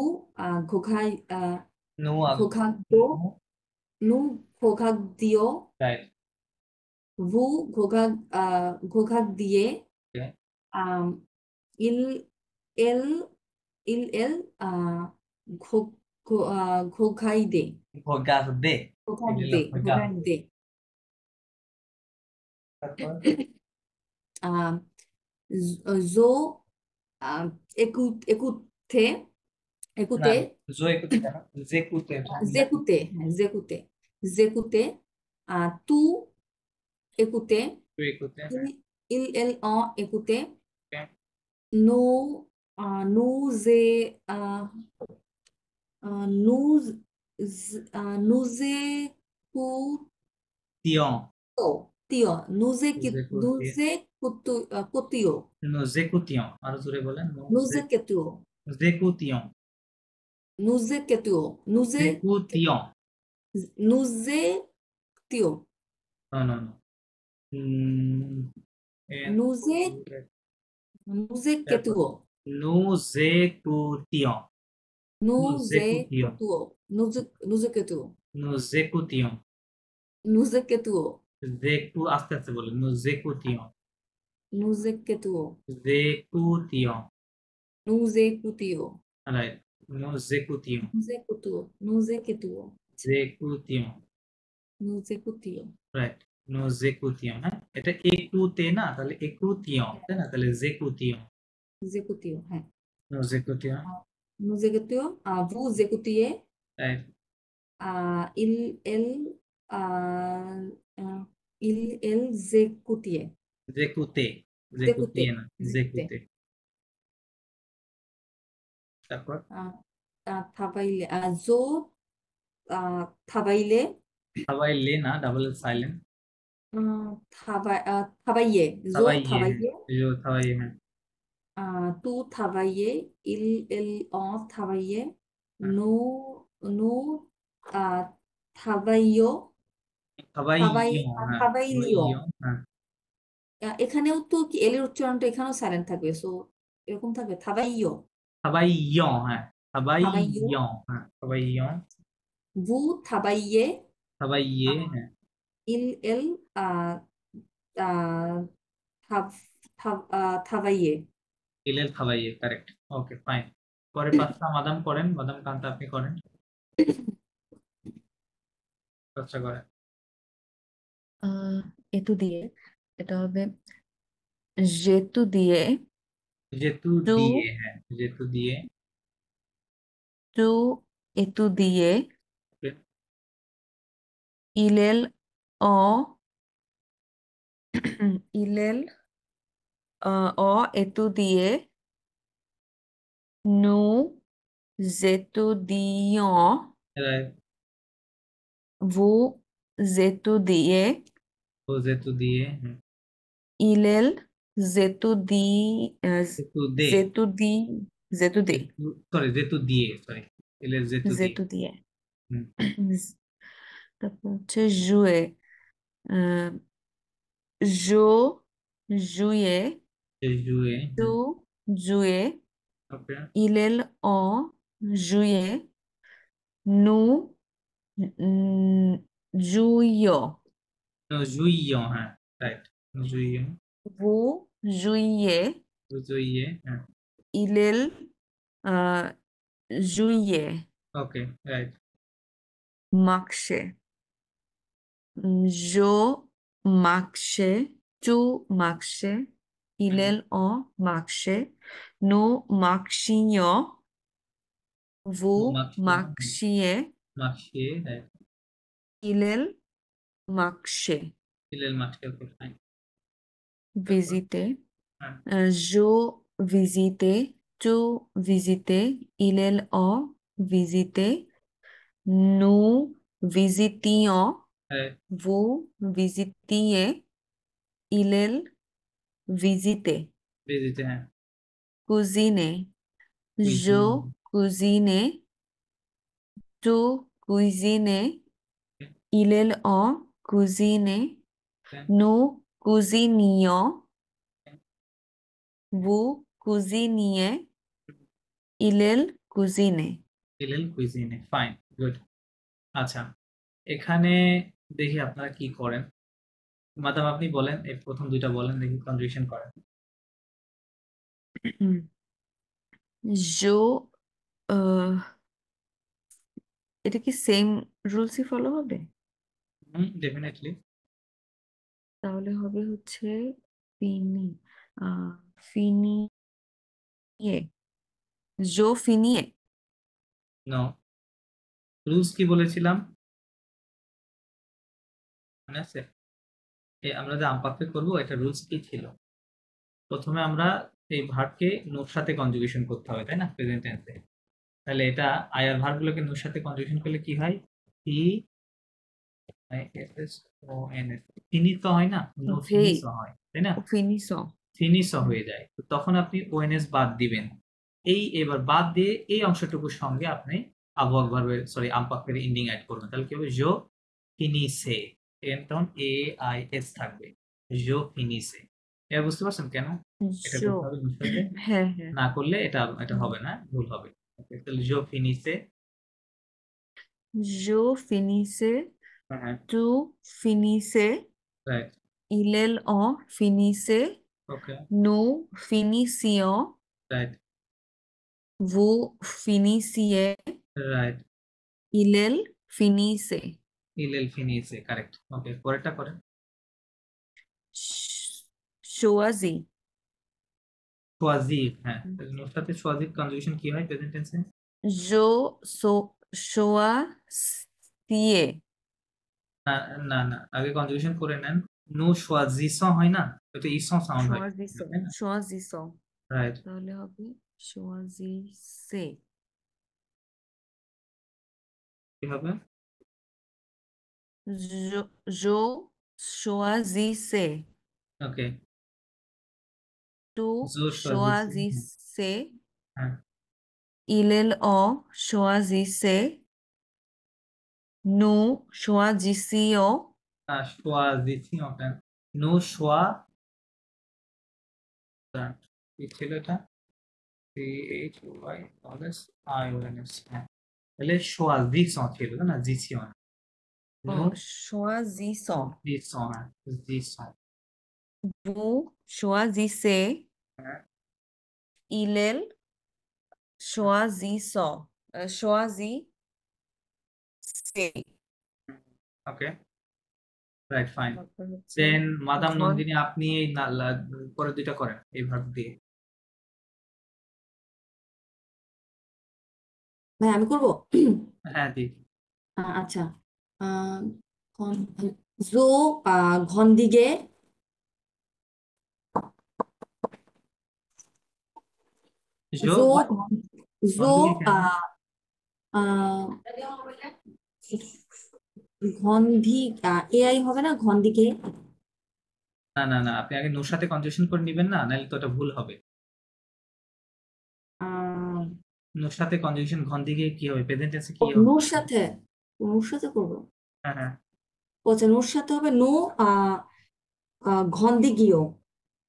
ঘোঘাই, নু ঘোঘাগদো, নু, নু ঘোঘাগদিও, রাইট, ভু ঘোঘাগদিয়ে, ওকে, আম, ইল এল ইল এল ঘো ঘোঘাইদে, ঘোগাহদে, এটা হলো ঘোঘাগদে, ঘোগাহদে, ঘোঘাগদে, তারপর আম, জো একু একুথে, না, একুতে, জয়কুতে কেন? জেকুতে, ঝামেলা কি? জেকুতে, হ্যাঁ, জেকুতে, জেকুতে, তু একুতে, জয়কুতে, ইল হ্যাঁ, ইল এল অ একুতে, ওকে, নো নু জে, আহ, নু নুজে কু তিয়াং, তো তিও, জেকুতে, নুজে কুতু কুতিও, জেকুতিয়াং, আরো জোরে বলেন, নুজে কেতুও, জেকুতিয়াং, নুজে কেতুও, নুজে জেকুতিয়াং, নুজে তিও, নো নো নো, এন, নুজে নুজে তারপর কেতুও, Nuzecutião. নুজে Nuzecutião. কুতুও, নুজে কেতুও, Nuzecutião. নুজে কেতুও, Zecu, আস্তে আস্তে বলেন, Nuzecutião. নুজে কেতুও, Zecutião. নুজে কুতিও, Right. Nuzecutião. নুজে কুতুও, নুজে কেতুও, Zecutião. নুজে কুতিও, Right. Nuzecutião, হ্যাঁ, এটা একুতে না, তাহলে একুতিয়াও, তাই না? তাহলে জেকুতিয়াও, নুজে কুতিও, হ্যাঁ, Nuzecutião. নুজে কেতুও, ভু জে কুতিয়ে, Right. ইল এল আহ, আহ, ইল এল জে কুতিয়ে, Zecute. জেকুতে, Zecutie না, জেকুতে, Zecute. তারপর থাবাইলে, জো থাবাইলে, সবাই লে না, ডাবল সাইলেন্ট, থাবাইয়ে, জো সবাই ইয়ে, হ্যাঁ, থাবাইয়ে, সবাই, হ্যাঁ, তু থাবাইয়ে, ইল এল অ থাবাইয়ে, হ্যাঁ, নো নো আহ, থাবাইও, সবাই থাবাই ইয়ো, হ্যাঁ, সবাই থাবাইলিও, ইয়ো, হ্যাঁ, এখানেও তো কি এল এর উচ্চারণটা এখানেও সাইলেন্ট থাকবে, সো এরকম থাকবে থাবাইও, সবাই ইয়ো, হ্যাঁ, থাবাইয়ো, হ্যাঁ থাবাইয়ন, ভু থাবাইয়ে, থাবাইয়ে, হ্যাঁ ইল এল আহ আহ থাব থাবাইয়ে। ইলেল থাবাইয়ে, কারেক্ট। Okay fine. পরে পাঁচটা মাদাম করেন, মাদাম কান্তা আপনি করেন, পাঁচটা করেন। আহ এতু দিয়ে এটা হবে যেতু দিয়ে যেতু টু দিয়ে, হ্যাঁ যেতু দিয়ে, টু এতু দিয়ে ওকে, ইলেল অ ইলেল অ এতু দিয়ে নু যেতু দিয় রাইট, ভু যেতু দিয়ে ও যেতু দিয়ে, হ্যাঁ ইলেল যেতু দি যেতু দে, যেতু দি যেতু দে যেতু, সরি যেতু দিয়ে, সরি ইলেল যেতু দিয়ে, যেতু দিয়ে হুম, তারপর হচ্ছে জুয়ে জো জুয়ে জুয়ে, টু হ্যাঁ জুয়ে ওকে, ইলেল অ জুয়ে নু জুইয় জুইয়ন, হ্যাঁ রাইট, জুইয়ন, ভু জুইয়ে জুইয়ে, হ্যাঁ ইলেল জুইয়ে ওকে রাইট, মাকসে জো মাকসে টু মাকসে ইলেল অ মাকসে নু মাকসিয় ভু ও মাকসিয়ে, মাকসিয়ে মাকসিয়ে, রাইট, ইলেল মাকসে ইলেল মাকসিয়ে, ওকে ফাইন। তারপর, visite হ্যাঁ je visite tu visite il a visité nous visitions right, vous visitiez il visité বেজিতে, হ্যাঁ cuisiner je cuisine, cuisine tu cuisines il a cuisiné nous cuisinions vous cuisiniez il cuisine ইলেল কুইজিনে, fine good. আচ্ছা, এখানে দেখি আপনারা কি করেন। Madame আপনি বলেন, এই প্রথম দুইটা বলেন, দেখি কনজুগেশন করেন। জো এটা কি সেম রুলসই ফলো হবে? হুম, ডেফিনেটলি। তাহলে হবে হচ্ছে ফিনি ফিনিয়ে জো ফিনিয়ে নো, রুলস কি বলেছিলাম মনে আছে? আমরা যে আমপাপে করবো, এটা রুলস কি ছিল? প্রথমে আমরা এই ভার্বকে নোর সাথে কনজুগেশন করতে হবে, তাই না, প্রেজেন্ট টেন্সে। তাহলে এটা আয়ার ভার্বগুলোকে নোর সাথে কনজুগেশন করলে কি হয়? T I S S O N S, ফিনিস হয় না, নো ভে ফিনিস হয়, তাই না, ফিনিস ফিনিশ হয়ে যায়। তো তখন আপনি ওএনএস বাদ দিবেন। এবার বাদ দিয়ে এই অংশটুকুর সঙ্গে আপনি আবহাওয়া ভার্বের, সরি আমপাকের এন্ডিং অ্যাড করবেন। তাহলে কি হবে? জো ফিনিসে, এখানে তখন এ আই এস থাকবে, জো ফিনিসে। এবার বুঝতে পারছেন কেন এটা জো করতে হবে বিষয়টা? হ্যাঁ হ্যাঁ না করলে এটা এটা হবে না, ভুল হবে। Okay, তাহলে জো ফিনিসে, জো ফিনিসে হ্যাঁ টু ফিনিসে রাইট, ইলেল অ ফিনিসে ওকে নু ফিনিসিও রাইট, ভু ফিনিসিয়ে রাইট, ইলেল ফিনিসে ইলেল ফিনিসে, কারেক্ট। ওকে, পরেরটা করেন। শোয়াজি সোয়াজিব, হ্যাঁ তাহলে নোর সাথে সোয়াজিব কনজুগেশন কি হয় প্রেজেন্ট টেন্সে? জো শোয়া সিয়ে না না না, আগে কনজুগেশন করে নেন। নো সোয়াজিস হয় না, এটা ইসন সাউন্ড হয়, তাই না, শোয়াজিস রাইট। তাহলে হবে শোয়াজিসে কি হবে? জো শোয়াজিসে ওকে, টু জো সোয়াজিস, শোয়াজিসে হ্যাঁ ইলেল অ শোয়াজিসে নু শোয়াজিসিও সোয়াজিসি, ওকে, নো সোয়া, কি ছিল এটা? CHOYLS হ্যাঁ তাহলে সোয়া জিসন ছিল না জিসিয়ন ও নো শোয়া জি স জিসন হ্যাঁ জিসন ভু শোয়া জি সে হ্যাঁ ইলেল শোয়া জি স শোয়া জি সে ওকে রাইট ফাইন তারপর হচ্ছে দেন মাদাম ঘন নন্দিনী আপনি এই পরে দুইটা করেন এই ভার্ব দিয়ে ভাই আমি করবো হ্যাঁ দি আচ্ছা আহ, ঘন- জো ঘনদিগে জো জো what? জো ঘনদিকে কেন আহ, ঘনধি এআই হবে না ঘনদিগে না না না আপনি আগে নোর সাথে কনজাকশন করে নিবেন না নাহলে তো ওটা ভুল হবে আহ, নোর সাথে কনজাকশন ঘন দিকে কি হবে প্রেজেন্ট টেন্সে ও, কি হবে নোর সাথে নোর সাথে করবো হ্যাঁ হ্যাঁ ও আচ্ছা নোর সাথে হবে নো ঘনদিগীয়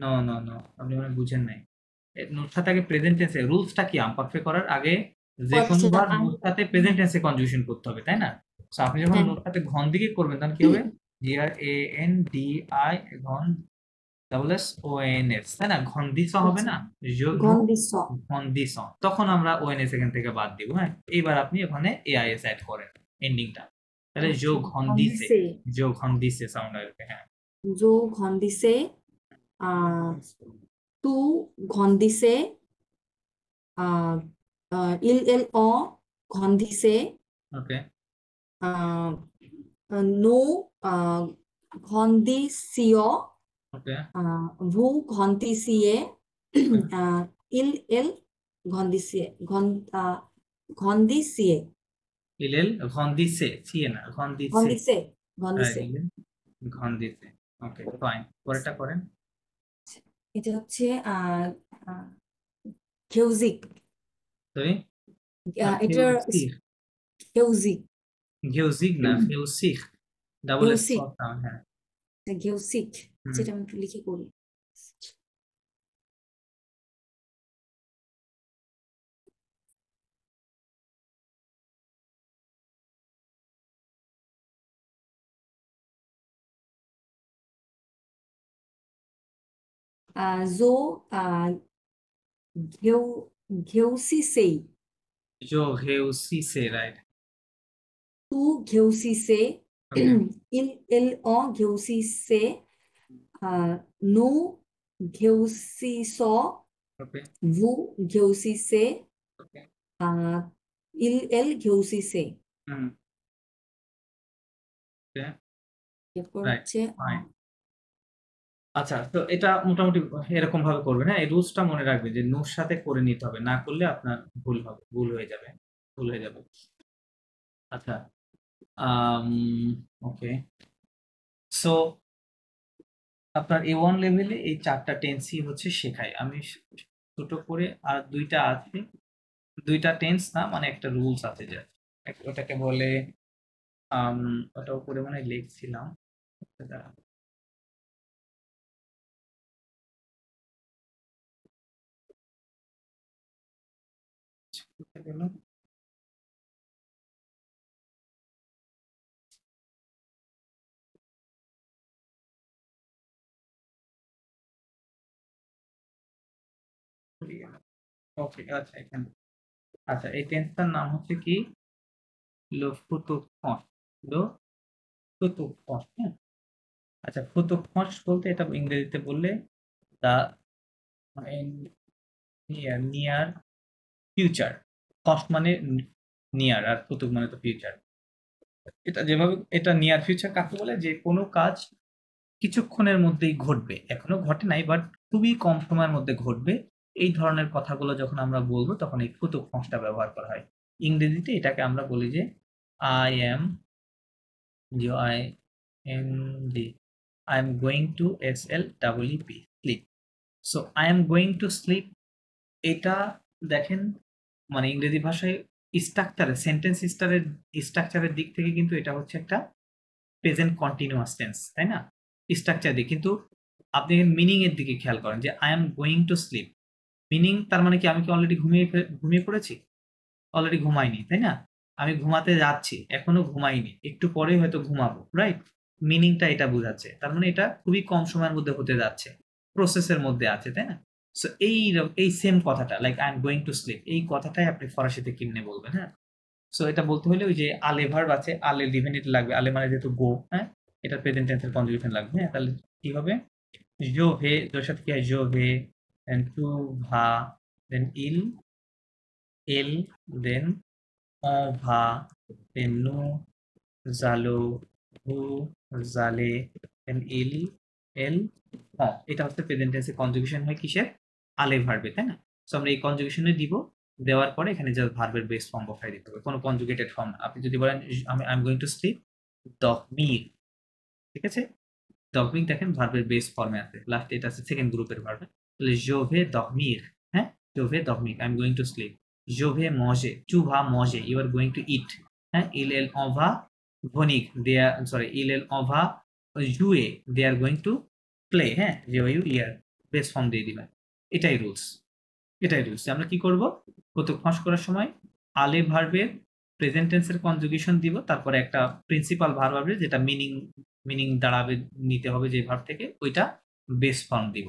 নো নো নো আপনি মানে বুঝেন নাই নোর সাথে আগে প্রেজেন্ট টেন্সে রুলসটা কি আমপারফে করার আগে ও যে কোনো আচ্ছা বার নোর সাথে প্রেজেন্ট টেন্সে কনজাকশন করতে হবে তাই না তো আপনি যখন হ্যাঁ নোর সাথে ঘন দিকে করবেন তখন কি হবে GRANDI ঘন double S O N S তাই না ঘন দিস হবে আচ্ছা না ঘনদিস ঘন দিস তখন আমরা ওএনএস এখান থেকে বাদ দিব হ্যাঁ এইবার আপনি ওখানে এআইএস অ্যাড করেন এন্ডিংটা তাহলে জো আচ্ছা ঘন দিছে ঘনদিসে জো ঘন দিছে সাউন্ড আসবে হ্যাঁ জো ঘনদিসে আহ তু ঘনদিসে ইল এল অ ঘনদিসে ওকে নো ঘনদিসিয় ওকে ভু ঘনদিসিয়ে ইল এল ঘনদিসিয়ে ঘনদিসিয়ে ইলেল ঘন দিছে সিয়ে না ঘন দিছে ঘনদিসে হ্যাঁ ঘনদিসে ইলেল ঘন দিছে ওকে ফাইন পরেরটা করেন এটা হচ্ছে আহ, ঘেউজিক সরি এটার ঘেউজিক ঘেউজিগ না ঘেউসিখ ডাবল এস ঘেউসিক সাউন্ড হ্যাঁ ঘেউসিক হুম যেটা আমি একটু লিখে করি জো ঘেউ ঘেউসিসেই জো ঘেউসিসে রাইট তু ঘেউসিসে ওকে ইল এল অ ঘেউসিসে নো ঘেউসিস ওকে ভু ঘেউসিসে ওকে ইল এল ঘেউসিসে হুম ওকে এরপর রাইট হচ্ছে ফাইন আচ্ছা তো এটা মোটামুটি এরকম ভাবে করবেন হ্যাঁ এই রুলসটা মনে রাখবেন যে নোর সাথে করে নিতে হবে না করলে আপনার ভুল হবে ভুল হয়ে যাবে ভুল হয়ে যাবে আচ্ছা ওকে সো আপনার A1 লেভেলে এই 4টা টেন্সই হচ্ছে শেখায় আমি ছোট করে আর দুইটা আছে দুইটা টেন্স না মানে একটা রুলস আছে যে ওটাকে বলে ওটা উপরে মানে লিখছিলাম দাঁড়ান। কোথায় গেল? ওকে আচ্ছা এখানে আচ্ছা এই টেন্সটার নাম হচ্ছে কি লো ফুতুফস লো ফুতুফস হ্যাঁ আচ্ছা ফুতুফস বলতে এটা ইংরেজিতে বললে দা নিয়ার ফিউচার কস্ট মানে নিয়ার আর ফুতুক মানে তো ফিউচার এটা যেভাবে এটা নিয়ার ফিউচার কাকে বলে যে কোনো কাজ কিছুক্ষণের মধ্যেই ঘটবে এখনো ঘটে নাই বাট খুবই কম সময়ের মধ্যে ঘটবে এই ধরনের কথাগুলো যখন আমরা বলবো তখন এই ফুতুক ফসটা ব্যবহার করা হয় ইংরেজিতে এটাকে আমরা বলি যে I am GING I am going to SLEEP sleep so I am going to sleep এটা দেখেন মানে ইংরেজি ভাষায় স্ট্রাকচারে সেন্টেন্স স্ট্রাকচারের দিক থেকে কিন্তু এটা হচ্ছে একটা প্রেজেন্ট কন্টিনিউয়াস টেন্স তাই না স্ট্রাকচার দিক কিন্তু আপনি মিনিং এর দিকে খেয়াল করেন যে I am going to slip meaning তার মানে কি আমি কি অলরেডি ঘুমিয়ে পড়েছি? অলরেডি ঘুমাইনি, তাই না? আমি ঘুমাতে যাচ্ছি, এখনো ঘুমাইনি, একটু পরেই হয়তো ঘুমাবো, রাইট? মিনিংটা এটা বোঝাচ্ছে, তার মানে এটা খুবই কম সময়ের মধ্যে হতে যাচ্ছে, প্রসেসের মধ্যে আছে, তাই না? সো এই সেম কথাটা, like I am going to slip, এই কথাটাই আপনি ফরাসিতে কেমনে বলবেন, হ্যাঁ? সো এটা বলতে হলে ওই যে আলে ভার্ব আছে, আলে ডিফিনিট লাগবে, আলে মানে যেহেতু গো, হ্যাঁ, এটা প্রেজেন্ট টেন্সের কনজুগেশন লাগবে, হ্যাঁ? তাহলে কি হবে? জো ভে, জোর সাথে কি হয়? জো ভে, দেন টু ভা, দেন এল, দেন on va, then nous allons, vous allez, then elle, হ্যাঁ, এটা হচ্ছে প্রেজেন্ট টেন্সে কনজুগেশন হয় কিসের? আলে ভার্বে, তাই না? সো আমরা এই কনজুগেশনে দিব, দেওয়ার পরে এখানে জাস্ট ভার্বের বেস ফর্ম বসাই দিতে হবে, কোনো কনজুগেটেড ফর্ম না। আপনি যদি বলেন আমি I am going to slip dormir, ঠিক আছে? dormir দেখেন ভার্বের বেস ফর্মে আছে, লাস্টে এটা আছে সেকেন্ড গ্রুপের ভার্ব, তাহলে je vais dormir, হ্যাঁ, je vais dormir, I am going to sleep, je vais manger, tu vas manger, you are going to eat, হ্যাঁ, il on va venir, they are sorry, il on va jouer, they are going to play, হ্যাঁ, যে you year base form দিয়ে দিবেন। এটাই rules, এটাই rules. আমরা কি করব? প্রত্যেক ফাঁস করার সময় আলে ভার্বের প্রেজেন্ট টেন্সের কনজুগেশন দিব, তারপরে একটা প্রিন্সিপাল ভার্ব আসবে যেটা মিনিং দাঁড়াবে, নিতে হবে যে ভার্ব থেকে, ওইটা বেস ফর্ম দিব,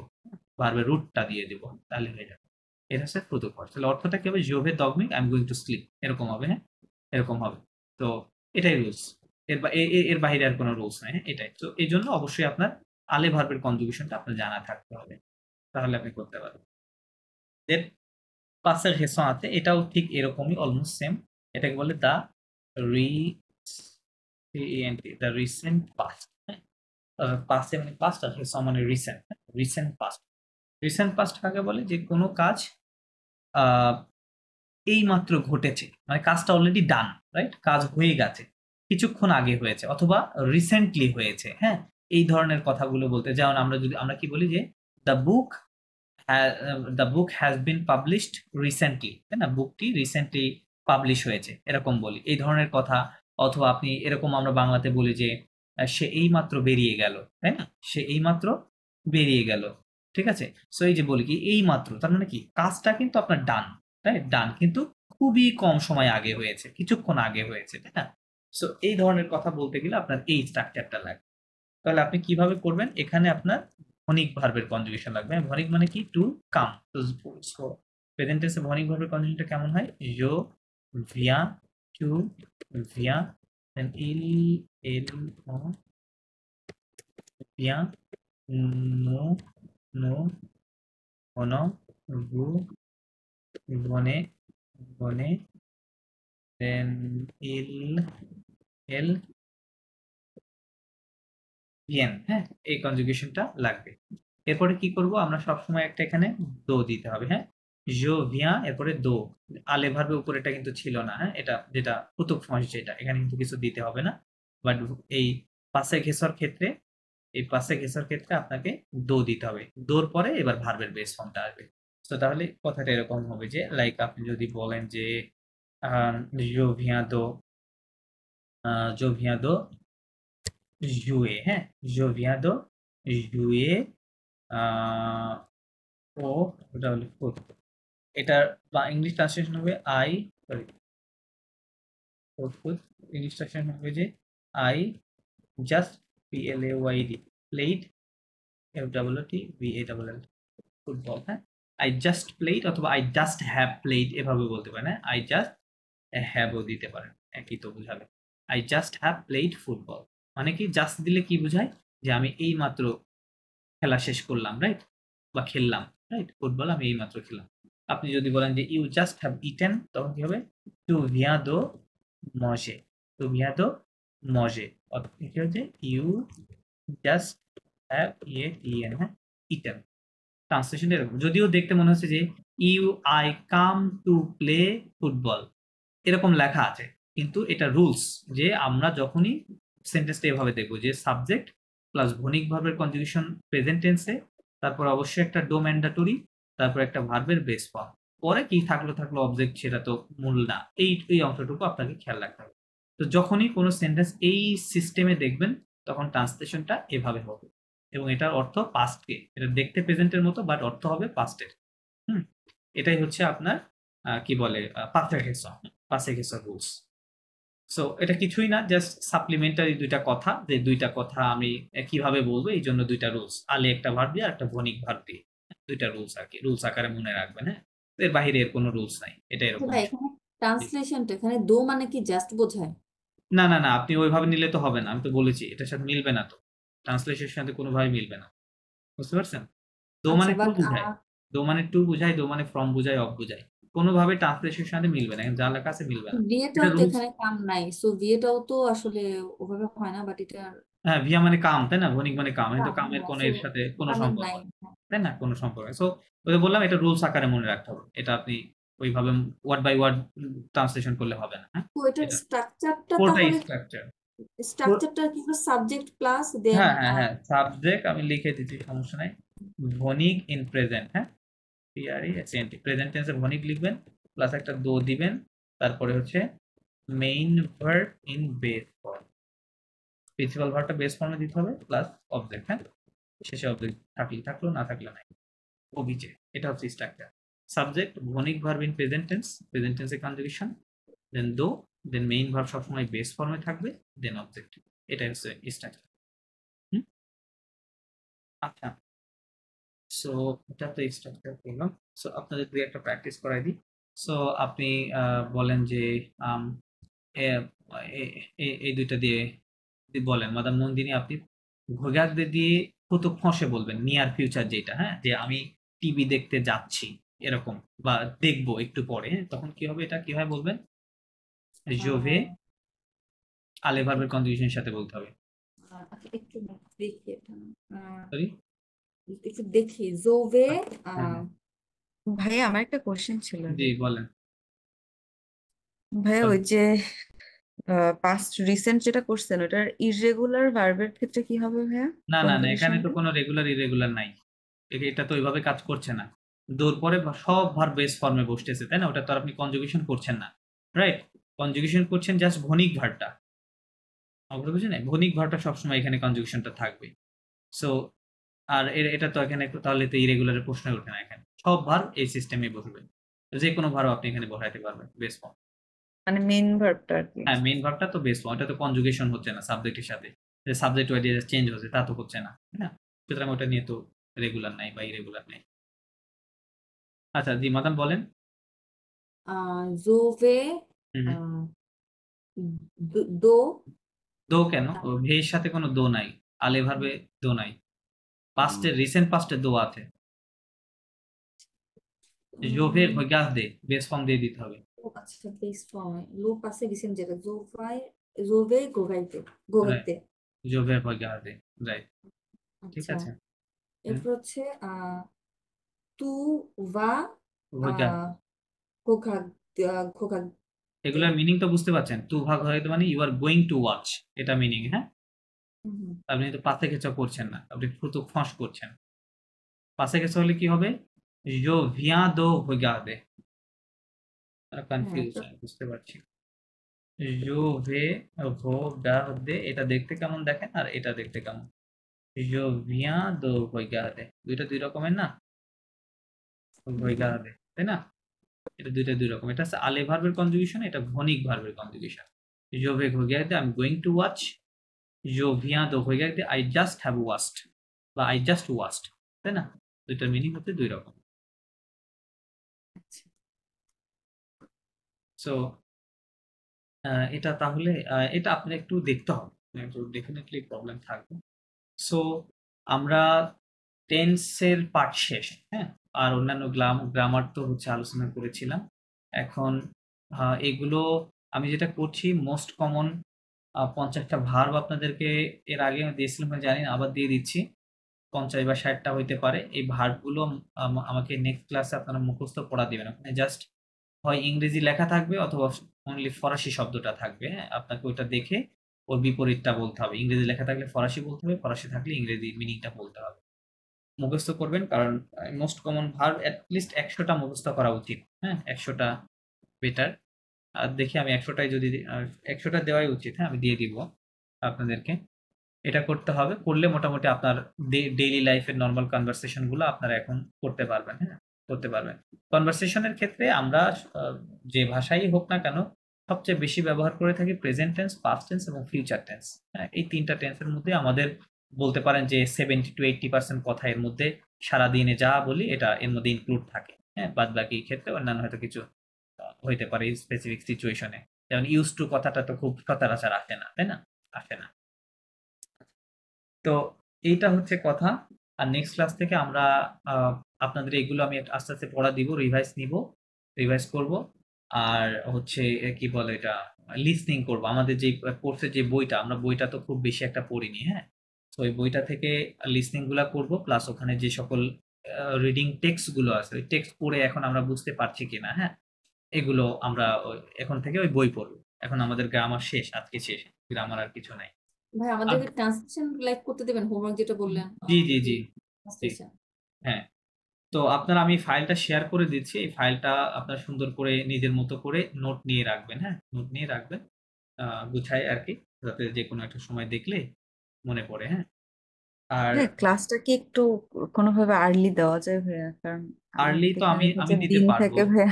ভার্বের রুটটা দিয়ে দিব, তাহলে হয়ে যাবে। এটা হচ্ছে প্রত্যেক ফাঁস। তাহলে অর্থটা কি হবে? জোভে দগমিক I am going to sleep, এরকম হবে, হ্যাঁ, এরকম হবে। তো এটাই রুলস, এর বাইরে আর কোনো রুলস নাই, হ্যাঁ, এটাই। তো এই জন্য অবশ্যই আপনার আলে ভার্বের কনজুগেশনটা আপনার জানা থাকতে হবে, তাহলে আপনি করতে পারবেন। দেন পাসের হেসন আছে, এটাও ঠিক এরকমই, অলমোস্ট সেম। এটাকে বলে দ্য দ্য রিসেন্ট পাস্ট, হ্যাঁ? পাস্টে মানে পাস্ট আর হেসন মানে recent, recent past. Recent past কাকে বলে? যে কোনো কাজ এই মাত্র ঘটেছে, মানে কাজটা অলরেডি ডান, রাইট? কাজ হয়ে গেছে, কিছুক্ষণ আগে হয়েছে, অথবা রিসেন্টলি হয়েছে, হ্যাঁ, এই ধরনের কথাগুলো বলতে। যেমন আমরা কি বলি যে the book has been published recently, তাই না? বুকটি রিসেন্টলি পাবলিশ হয়েছে, এরকম বলি, এই ধরনের কথা। অথবা আপনি এরকম আমরা বাংলাতে বলি যে সে এইমাত্র বেরিয়ে গেল, তাই না? সে এইমাত্র বেরিয়ে গেল, ঠিক আছে? সো এই যে বলি কি এইমাত্র, তার মানে কি কাজটা কিন্তু আপনার ডান, তাই ডান, কিন্তু খুবই কম সময় আগে হয়েছে, কিছুক্ষণ আগে হয়েছে, তাই না? সো এই ধরনের কথা বলতে গেলে আপনার এই স্ট্রাকচারটা লাগবে। তাহলে আপনি কিভাবে করবেন? এখানে আপনার ভনিক ভার্বের কনজুগেশন লাগবে। ভনিক মানে কি? To come. তো প্রেজেন্ট টেন্সে ভনিক ভার্বের কনজুগেশনটা কেমন হয়? জো ভিয়া, টু ভিয়া, দেন এল ভিয়া, নো নো, ভনো, ভু, ভনে, ভনে, দেন এল ভিয়েন, হ্যাঁ, এই কনজুগেশনটা লাগবে। এরপরে কি করব? আমরা সবসময় একটা এখানে দো দিতে হবে, হ্যাঁ, জো ভিয়া, এরপরে দো, আলে ভার্বের উপর এটা কিন্তু ছিল না, হ্যাঁ, এটা যেটা প্রত্যেক ফ্রান্স, যেটা এখানে কিন্তু কিছু দিতে হবে না, বাট এই পাশে ঘেঁষার ক্ষেত্রে, এই পাশে ঘেঁষার ক্ষেত্রে আপনাকে দো দিতে হবে, দোর পরে এবার ভার্বের বেস ফর্মটা আসবে। তো তাহলে কথাটা এরকম হবে যে, লাইক আপনি যদি বলেন যে জো ভিয়া দো, জো ভিয়া দো জুয়ে, হ্যাঁ, জো ভিয়া দো জুয়ে, ও, ওটা হলো ফুড, এটার বা ইংলিশ ট্রান্সলেশন হবে I, sorry, food, English translation হবে যে I just PLAYD played, FWOTBALL football, হ্যাঁ, আই জাস্ট প্লেড, অথবা আই জাস্ট হ্যাভ প্লেড, এভাবে বলতে পারেন, হ্যাঁ, আই জাস্ট হ্যাভও দিতে পারেন, একই তো বুঝাবে। I just have played football মানে কি? জাস্ট দিলে কি বোঝায়? যে আমি এই মাত্র খেলা শেষ করলাম, রাইট? বা খেললাম, রাইট? ফুটবল আমি এই মাত্র খেললাম। আপনি যদি বলেন যে ইউ জাস্ট হ্যাভ ইটেন, তখন কি হবে? টু ভিয়া দো মজে, টু ভিয়া দো মজে, অর্থাৎ কি হচ্ছে? ইউ জাস্ট হ্যাভ ইএন, হ্যাঁ, ইটেন। ট্রান্সলেশন এরকম, যদিও দেখতে মনে হচ্ছে যে you I come to play football, এরকম লেখা আছে, কিন্তু এটা রুলস যে আমরা যখনই সেন্টেন্সটা এভাবে দেখবো যে সাবজেক্ট প্লাস ভনিক ভার্বের কনজুগেশন প্রেজেন্ট টেন্সে, তারপর অবশ্যই একটা ডো ম্যান্ডাটরি, তারপর একটা ভার্বের বেস ফর্ম, পরে কি থাকলো অবজেক্ট, সেটা তো মূল না, এই অংশটুকু আপনাকে খেয়াল রাখতে হবে। তো যখনই কোনো সেন্টেন্স এই সিস্টেমে দেখবেন, তখন ট্রান্সলেশনটা এভাবে হবে, এবং এটার অর্থ পাস্টকে, এটা দেখতে প্রেজেন্টের মতো, বাট অর্থ হবে পাস্টের। এটাই হচ্ছে আপনার কি বলে পাসে গেসর রুলস। সো এটা কিছুই না, জাস্ট সাপ্লিমেন্টারি দুইটা কথা, যে দুইটা কথা আমি কিভাবে বলবো এই জন্য দুইটা রুলস, আলে একটা ভার্ব দিয়ে আর একটা ভনিক ভার্ব দিয়ে, দুইটা রুলস আর কি, রুলস আকারে মনে রাখবেন। হ্যাঁ, এর বাইরে এর কোনো রুলস নাই, এটা এরকম। ভাই এখানে ট্রান্সলেশনটা এখানে দো মানে কি জাস্ট বোঝায়? না না না, আপনি ওইভাবে নিলে তো হবে না, আমি তো বলেছি এটার সাথে মিলবে না, তো ট্রান্সলেশনের সাথে কোনোভাবে মিলবে না, বুঝতে পারছেন? দো আচ্ছা মানে টু বাট বুঝায়, দো মানে টু বুঝায়, দো মানে ফ্রম বুঝায়, অফ বুঝায়, কোনোভাবে ট্রান্সলেশনের সাথে মিলবে না, যা লেখা আছে মিলবে না, এটা বিয়েটাও তো রুলস। এখানে কাম নাই, সো বিয়েটাও তো আসলে ওভাবে হয় না, বাট এটা হ্যাঁ, ভিয়া মানে কাম, তাই না? ভনিক মানে কাম, কিন্তু কাম, কামের হ্যাঁ, কোনো সো এর সাথে কোনো কামের সম্পর্ক নাই। নেই, তাই না? কোনো সম্পর্ক নেই। সো ওই যে বললাম, এটা রুলস আকারে মনে রাখতে হবে, এটা আপনি ওইভাবে ওয়ার্ড বাই ওয়ার্ড ট্রান্সলেশন করলে হবে না। হ্যাঁ, তো এটার এটা স্ট্রাকচারটা পুরোটাই তাহলে স্ট্রাকচার। স্ট্রাকচারটা কি সাবজেক্ট প্লাস দেন হ্যাঁ হ্যাঁ হ্যাঁ, সাবজেক্ট আমি লিখে দিচ্ছি, সমস্যা নাই। ভনিক ইন প্রেজেন্ট, হ্যাঁ, পিআরইএসএনটি, প্রেজেন্ট টেন্সে ভনিক লিখবেন, প্লাস একটা দো দিবেন, তারপরে হচ্ছে main verb in base form, principal ভার্বটা বেস ফর্মে দিতে হবে, প্লাস অবজেক্ট। হ্যাঁ, শেষে অবজেক্ট থাকলে থাকলো, না থাকলে নাই, ওবিজে। এটা হচ্ছে স্ট্রাকচার। সাবজেক্ট ভনিক verb in present tense, present টেন্সে কনজুগেশন, দেন দো, দেন মেইন ভার্ব সবসময় বেস ফর্মে থাকবে, দেন অবজেক্ট। এটা হচ্ছে স্ট্রাকচার। আচ্ছা, সো এটা তো স্ট্রাকচার করলাম। সো আপনাদের দুই একটা প্র্যাকটিস করাই দিই। সো আপনি বলেন যে আম, এ- এই দুইটা দিয়ে বলেন, মাদাম নন্দিনী, আপনি ভোগাগদে দিয়ে কতক ফসে বলবেন, নিয়ার ফিউচার যেটা, হ্যাঁ, যে আমি টিভি দেখতে যাচ্ছি এরকম, বা দেখবো একটু পরে, হ্যাঁ, তখন কি হবে, এটা কিভাবে বলবেন? জোভে আলে ভার্বের কনজুগেশনের সাথে বলতে হবে। আচ্ছা একটু দেখি এটা সরি, একটু দেখি জোভে হ্যাঁ ভাইয়া আমার একটা কোশ্চেন ছিল। জি বলেন। ভাইয়া ওই বলেন। যে পাস্ট রিসেন্ট যেটা করছেন ওটার ইররেগুলার ভার্বের ক্ষেত্রে কি হবে ভাইয়া না না না, এখানে তো কনজুগেশনটা? কোনো রেগুলার ইরেগুলার নাই, এটা তো ওইভাবে কাজ করছে না। দোর পরে সব ভার্ব বেস ফর্মে বসতেছে, তাই না? ওটা তো আর আপনি কনজুগেশন করছেন না, রাইট? কনজুগেশন করছেন জাস্ট ভনিক ভার্বটা, বুঝলেন? ভনিক ভার্বটা সবসময় এখানে কনজুগেশনটা থাকবে। সো আর এটা তো এখানে তাহলে তো ইরেগুলারের প্রশ্ন ওঠে না, এখানে সব ভার্ব এই সিস্টেমে বসবে, যে কোনো ভার্ব আপনি এখানে বসাইতে পারবেন বেস ফর্ম। মানে মেইন ভার্বটা আর কি। হ্যাঁ, মেইন ভার্বটা তো বেস ফর্ম, এটা তো কনজুগেশন হচ্ছে না সাবজেক্টের সাথে, যে সাবজেক্ট ওয়াইজ চেঞ্জ হচ্ছে তা তো হচ্ছে না, তাই না? সুতরাং ওটা নিয়ে তো রেগুলার নাই বা ইরেগুলার নাই। আচ্ছা জি মাদাম বলেন। জোভে হুম হুম। দো দো কেন? ও ভের সাথে কোনো দো নাই, আলে ভার্বে দো নাই, পাস্টে রিসেন্ট পাস্টে দো আছে। জোভের হইগাস দে বেস ফর্ম দিয়ে দিতে হবে। আচ্ছা বেস ফর্মে লো পাসে রিসেন্ট যেটা জোভে গোগাইতে রাইট, গোগাইতে। জোভের হইগাস দে, রাইট, ঠিক আচ্ছা আছে। হুম, এরপর হচ্ছে তু ভা হইগাস, গোগা গোগা। এগুলোর মিনিং তো বুঝতে পারছেন, টু ভাগ হয়তো মানে you are going to watch, এটা মিনিং। হ্যাঁ, আপনি তো পাশে খেঁচা করছেন না, আপনি ফুতুক ফাঁস করছেন। পাশে খেঁচা হলে কি হবে? জো ভিয়া দো হইগা দে, কনফিউজ, বুঝতে পারছি। জো ভে ভো গা দে, এটা দেখতে কেমন দেখেন, আর এটা দেখতে কেমন? জো ভিয়া দো হইগা দে, দুইটা দুই রকমের না, হইগা দে, তাই না? এটা দুইটা দুই রকম, এটা হচ্ছে আলে ভার্বের কনজুগেশন, এটা ভনিক ভার্বের কনজুগেশন। জো ভে হইগা দে, I am going to watch. জো ভিয়া দো হইগা দে, আই জাস্ট হ্যাভ ওয়াচড বা আই জাস্ট ওয়াচড, তাই না? দুইটার মিনিং হচ্ছে দুই রকম। সো এটা তাহলে এটা আপনার একটু দেখতে হবে, একটু ডেফিনেটলি প্রবলেম থাকবে। সো আমরা টেন্সের পার্ট শেষ, হ্যাঁ, আর অন্যান্য গ্রামার তো হচ্ছে আলোচনা করেছিলাম। এখন এগুলো আমি যেটা করছি, মোস্ট কমন 50টা ভার্ব আপনাদেরকে এর আগে আমি দিয়েছিলাম, আমি জানি না, আবার দিয়ে দিচ্ছি। 50 বা 60টা হইতে পারে। এই ভার্বগুলো আমাকে নেক্সট ক্লাসে আপনারা মুখস্থ পড়া দিবেন। ওখানে জাস্ট হয় ইংরেজি লেখা থাকবে অথবা অনলি ফরাসি শব্দটা থাকবে, হ্যাঁ? আপনাকে ওইটা দেখে ওর বিপরীতটা বলতে হবে। ইংরেজি লেখা থাকলে ফরাসি বলতে হবে, ফরাসি থাকলে ইংরেজি মিনিংটা বলতে হবে। মুখস্থ করবেন, কারণ most common verb at least 100টা মুখস্থ করা উচিত, হ্যাঁ? 100টা বেটার। আর দেখি আমি 100টাই যদি 100টা দেওয়াই উচিত, হ্যাঁ, আমি দিয়ে দিব আপনাদেরকে। এটা করতে হবে, করলে মোটামুটি আপনার ডেইলি লাইফের নরমাল কনভারসেশন গুলো আপনারা এখন করতে পারবেন, হ্যাঁ? করতে পারবেন। কনভারসেশনের ক্ষেত্রে আমরা যে ভাষাই হোক না কেন সবচেয়ে বেশি ব্যবহার করে থাকি প্রেজেন্ট টেন্স, পাস্ট টেন্স এবং ফিউচার টেন্স। হ্যাঁ, এই ৩টা টেন্সের মধ্যে আমাদের বলতে পারেন যে 70 to 80% কথা এর মধ্যে সারাদিনে যা বলি এটা এর মধ্যে ইনক্লুড থাকে। হ্যাঁ, বাদবাকি ক্ষেত্রে অন্যান্য হয়তো কিছু হইতে পারে স্পেসিফিক সিচুয়েশনে। যেমন ইউজ টু কথাটা তো খুব সচরাচর আসে না, তাই না? আসে না। তো এইটা হচ্ছে কথা। আর নেক্সট ক্লাস থেকে আমরা আপনাদের এগুলো আমি আস্তে আস্তে পড়া দিব, রিভাইজ করব। আর হচ্ছে কি বলে এটা লিসনিং করব। আমাদের যে কোর্সের যে বইটা, আমরা বইটা তো খুব বেশি একটা পড়িনি। হ্যাঁ, তো ওই বইটা থেকে লিসনিং গুলা করব, প্লাস ওখানে যে সকল রিডিং টেক্সট গুলো আছে ওই টেক্সট পড়ে এখন আমরা বুঝতে পারছি কিনা, হ্যাঁ, এগুলো আমরা এখন থেকে ওই বই পড়বো। এখন আমাদের গ্রামার শেষ, আজকে শেষ, গ্রামার আর কিছু নাই। ভাই আমাদেরকে ট্রান্সলেশন লাইক করতে দেবেন, হোমওয়ার্ক যেটা বললেন জি জি জি জি ট্রান্সলেশন। হ্যাঁ, তো আপনার আমি ফাইলটা শেয়ার করে দিচ্ছি। এই ফাইলটা আপনার সুন্দর করে নিজের মতো করে নোট নিয়ে রাখবেন। হ্যাঁ, নোট নিয়ে রাখবেন গুছায় আর কি, যাতে যে কোনো একটা সময় দেখলে মনে পড়ে। হ্যাঁ, আর ক্লাসটা কি একটু কোনোভাবে আর্লি দেওয়া যায় ভাইয়া? কারণ আমার আর্লি তো দেখা আমি গেছে আমি যে দিতে দিন পারবো। থেকে ভাইয়া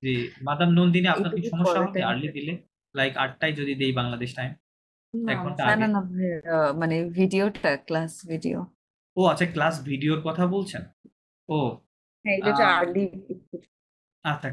জি, মাদাম নন্দিনী, আপনার কি এইটুকু সমস্যা পরে হবে টাইম আর্লি দিলে? লাইক 8টায় যদি দেই বাংলাদেশ টাইম, না 1 ঘন্টা না আগে? না না ভাইয়া, মানে ভিডিওটা, ক্লাস ভিডিও। ও আচ্ছা, ক্লাস ভিডিওর কথা বলছেন। ও হ্যাঁ, এটা একটু আর্লি। আচ্ছা।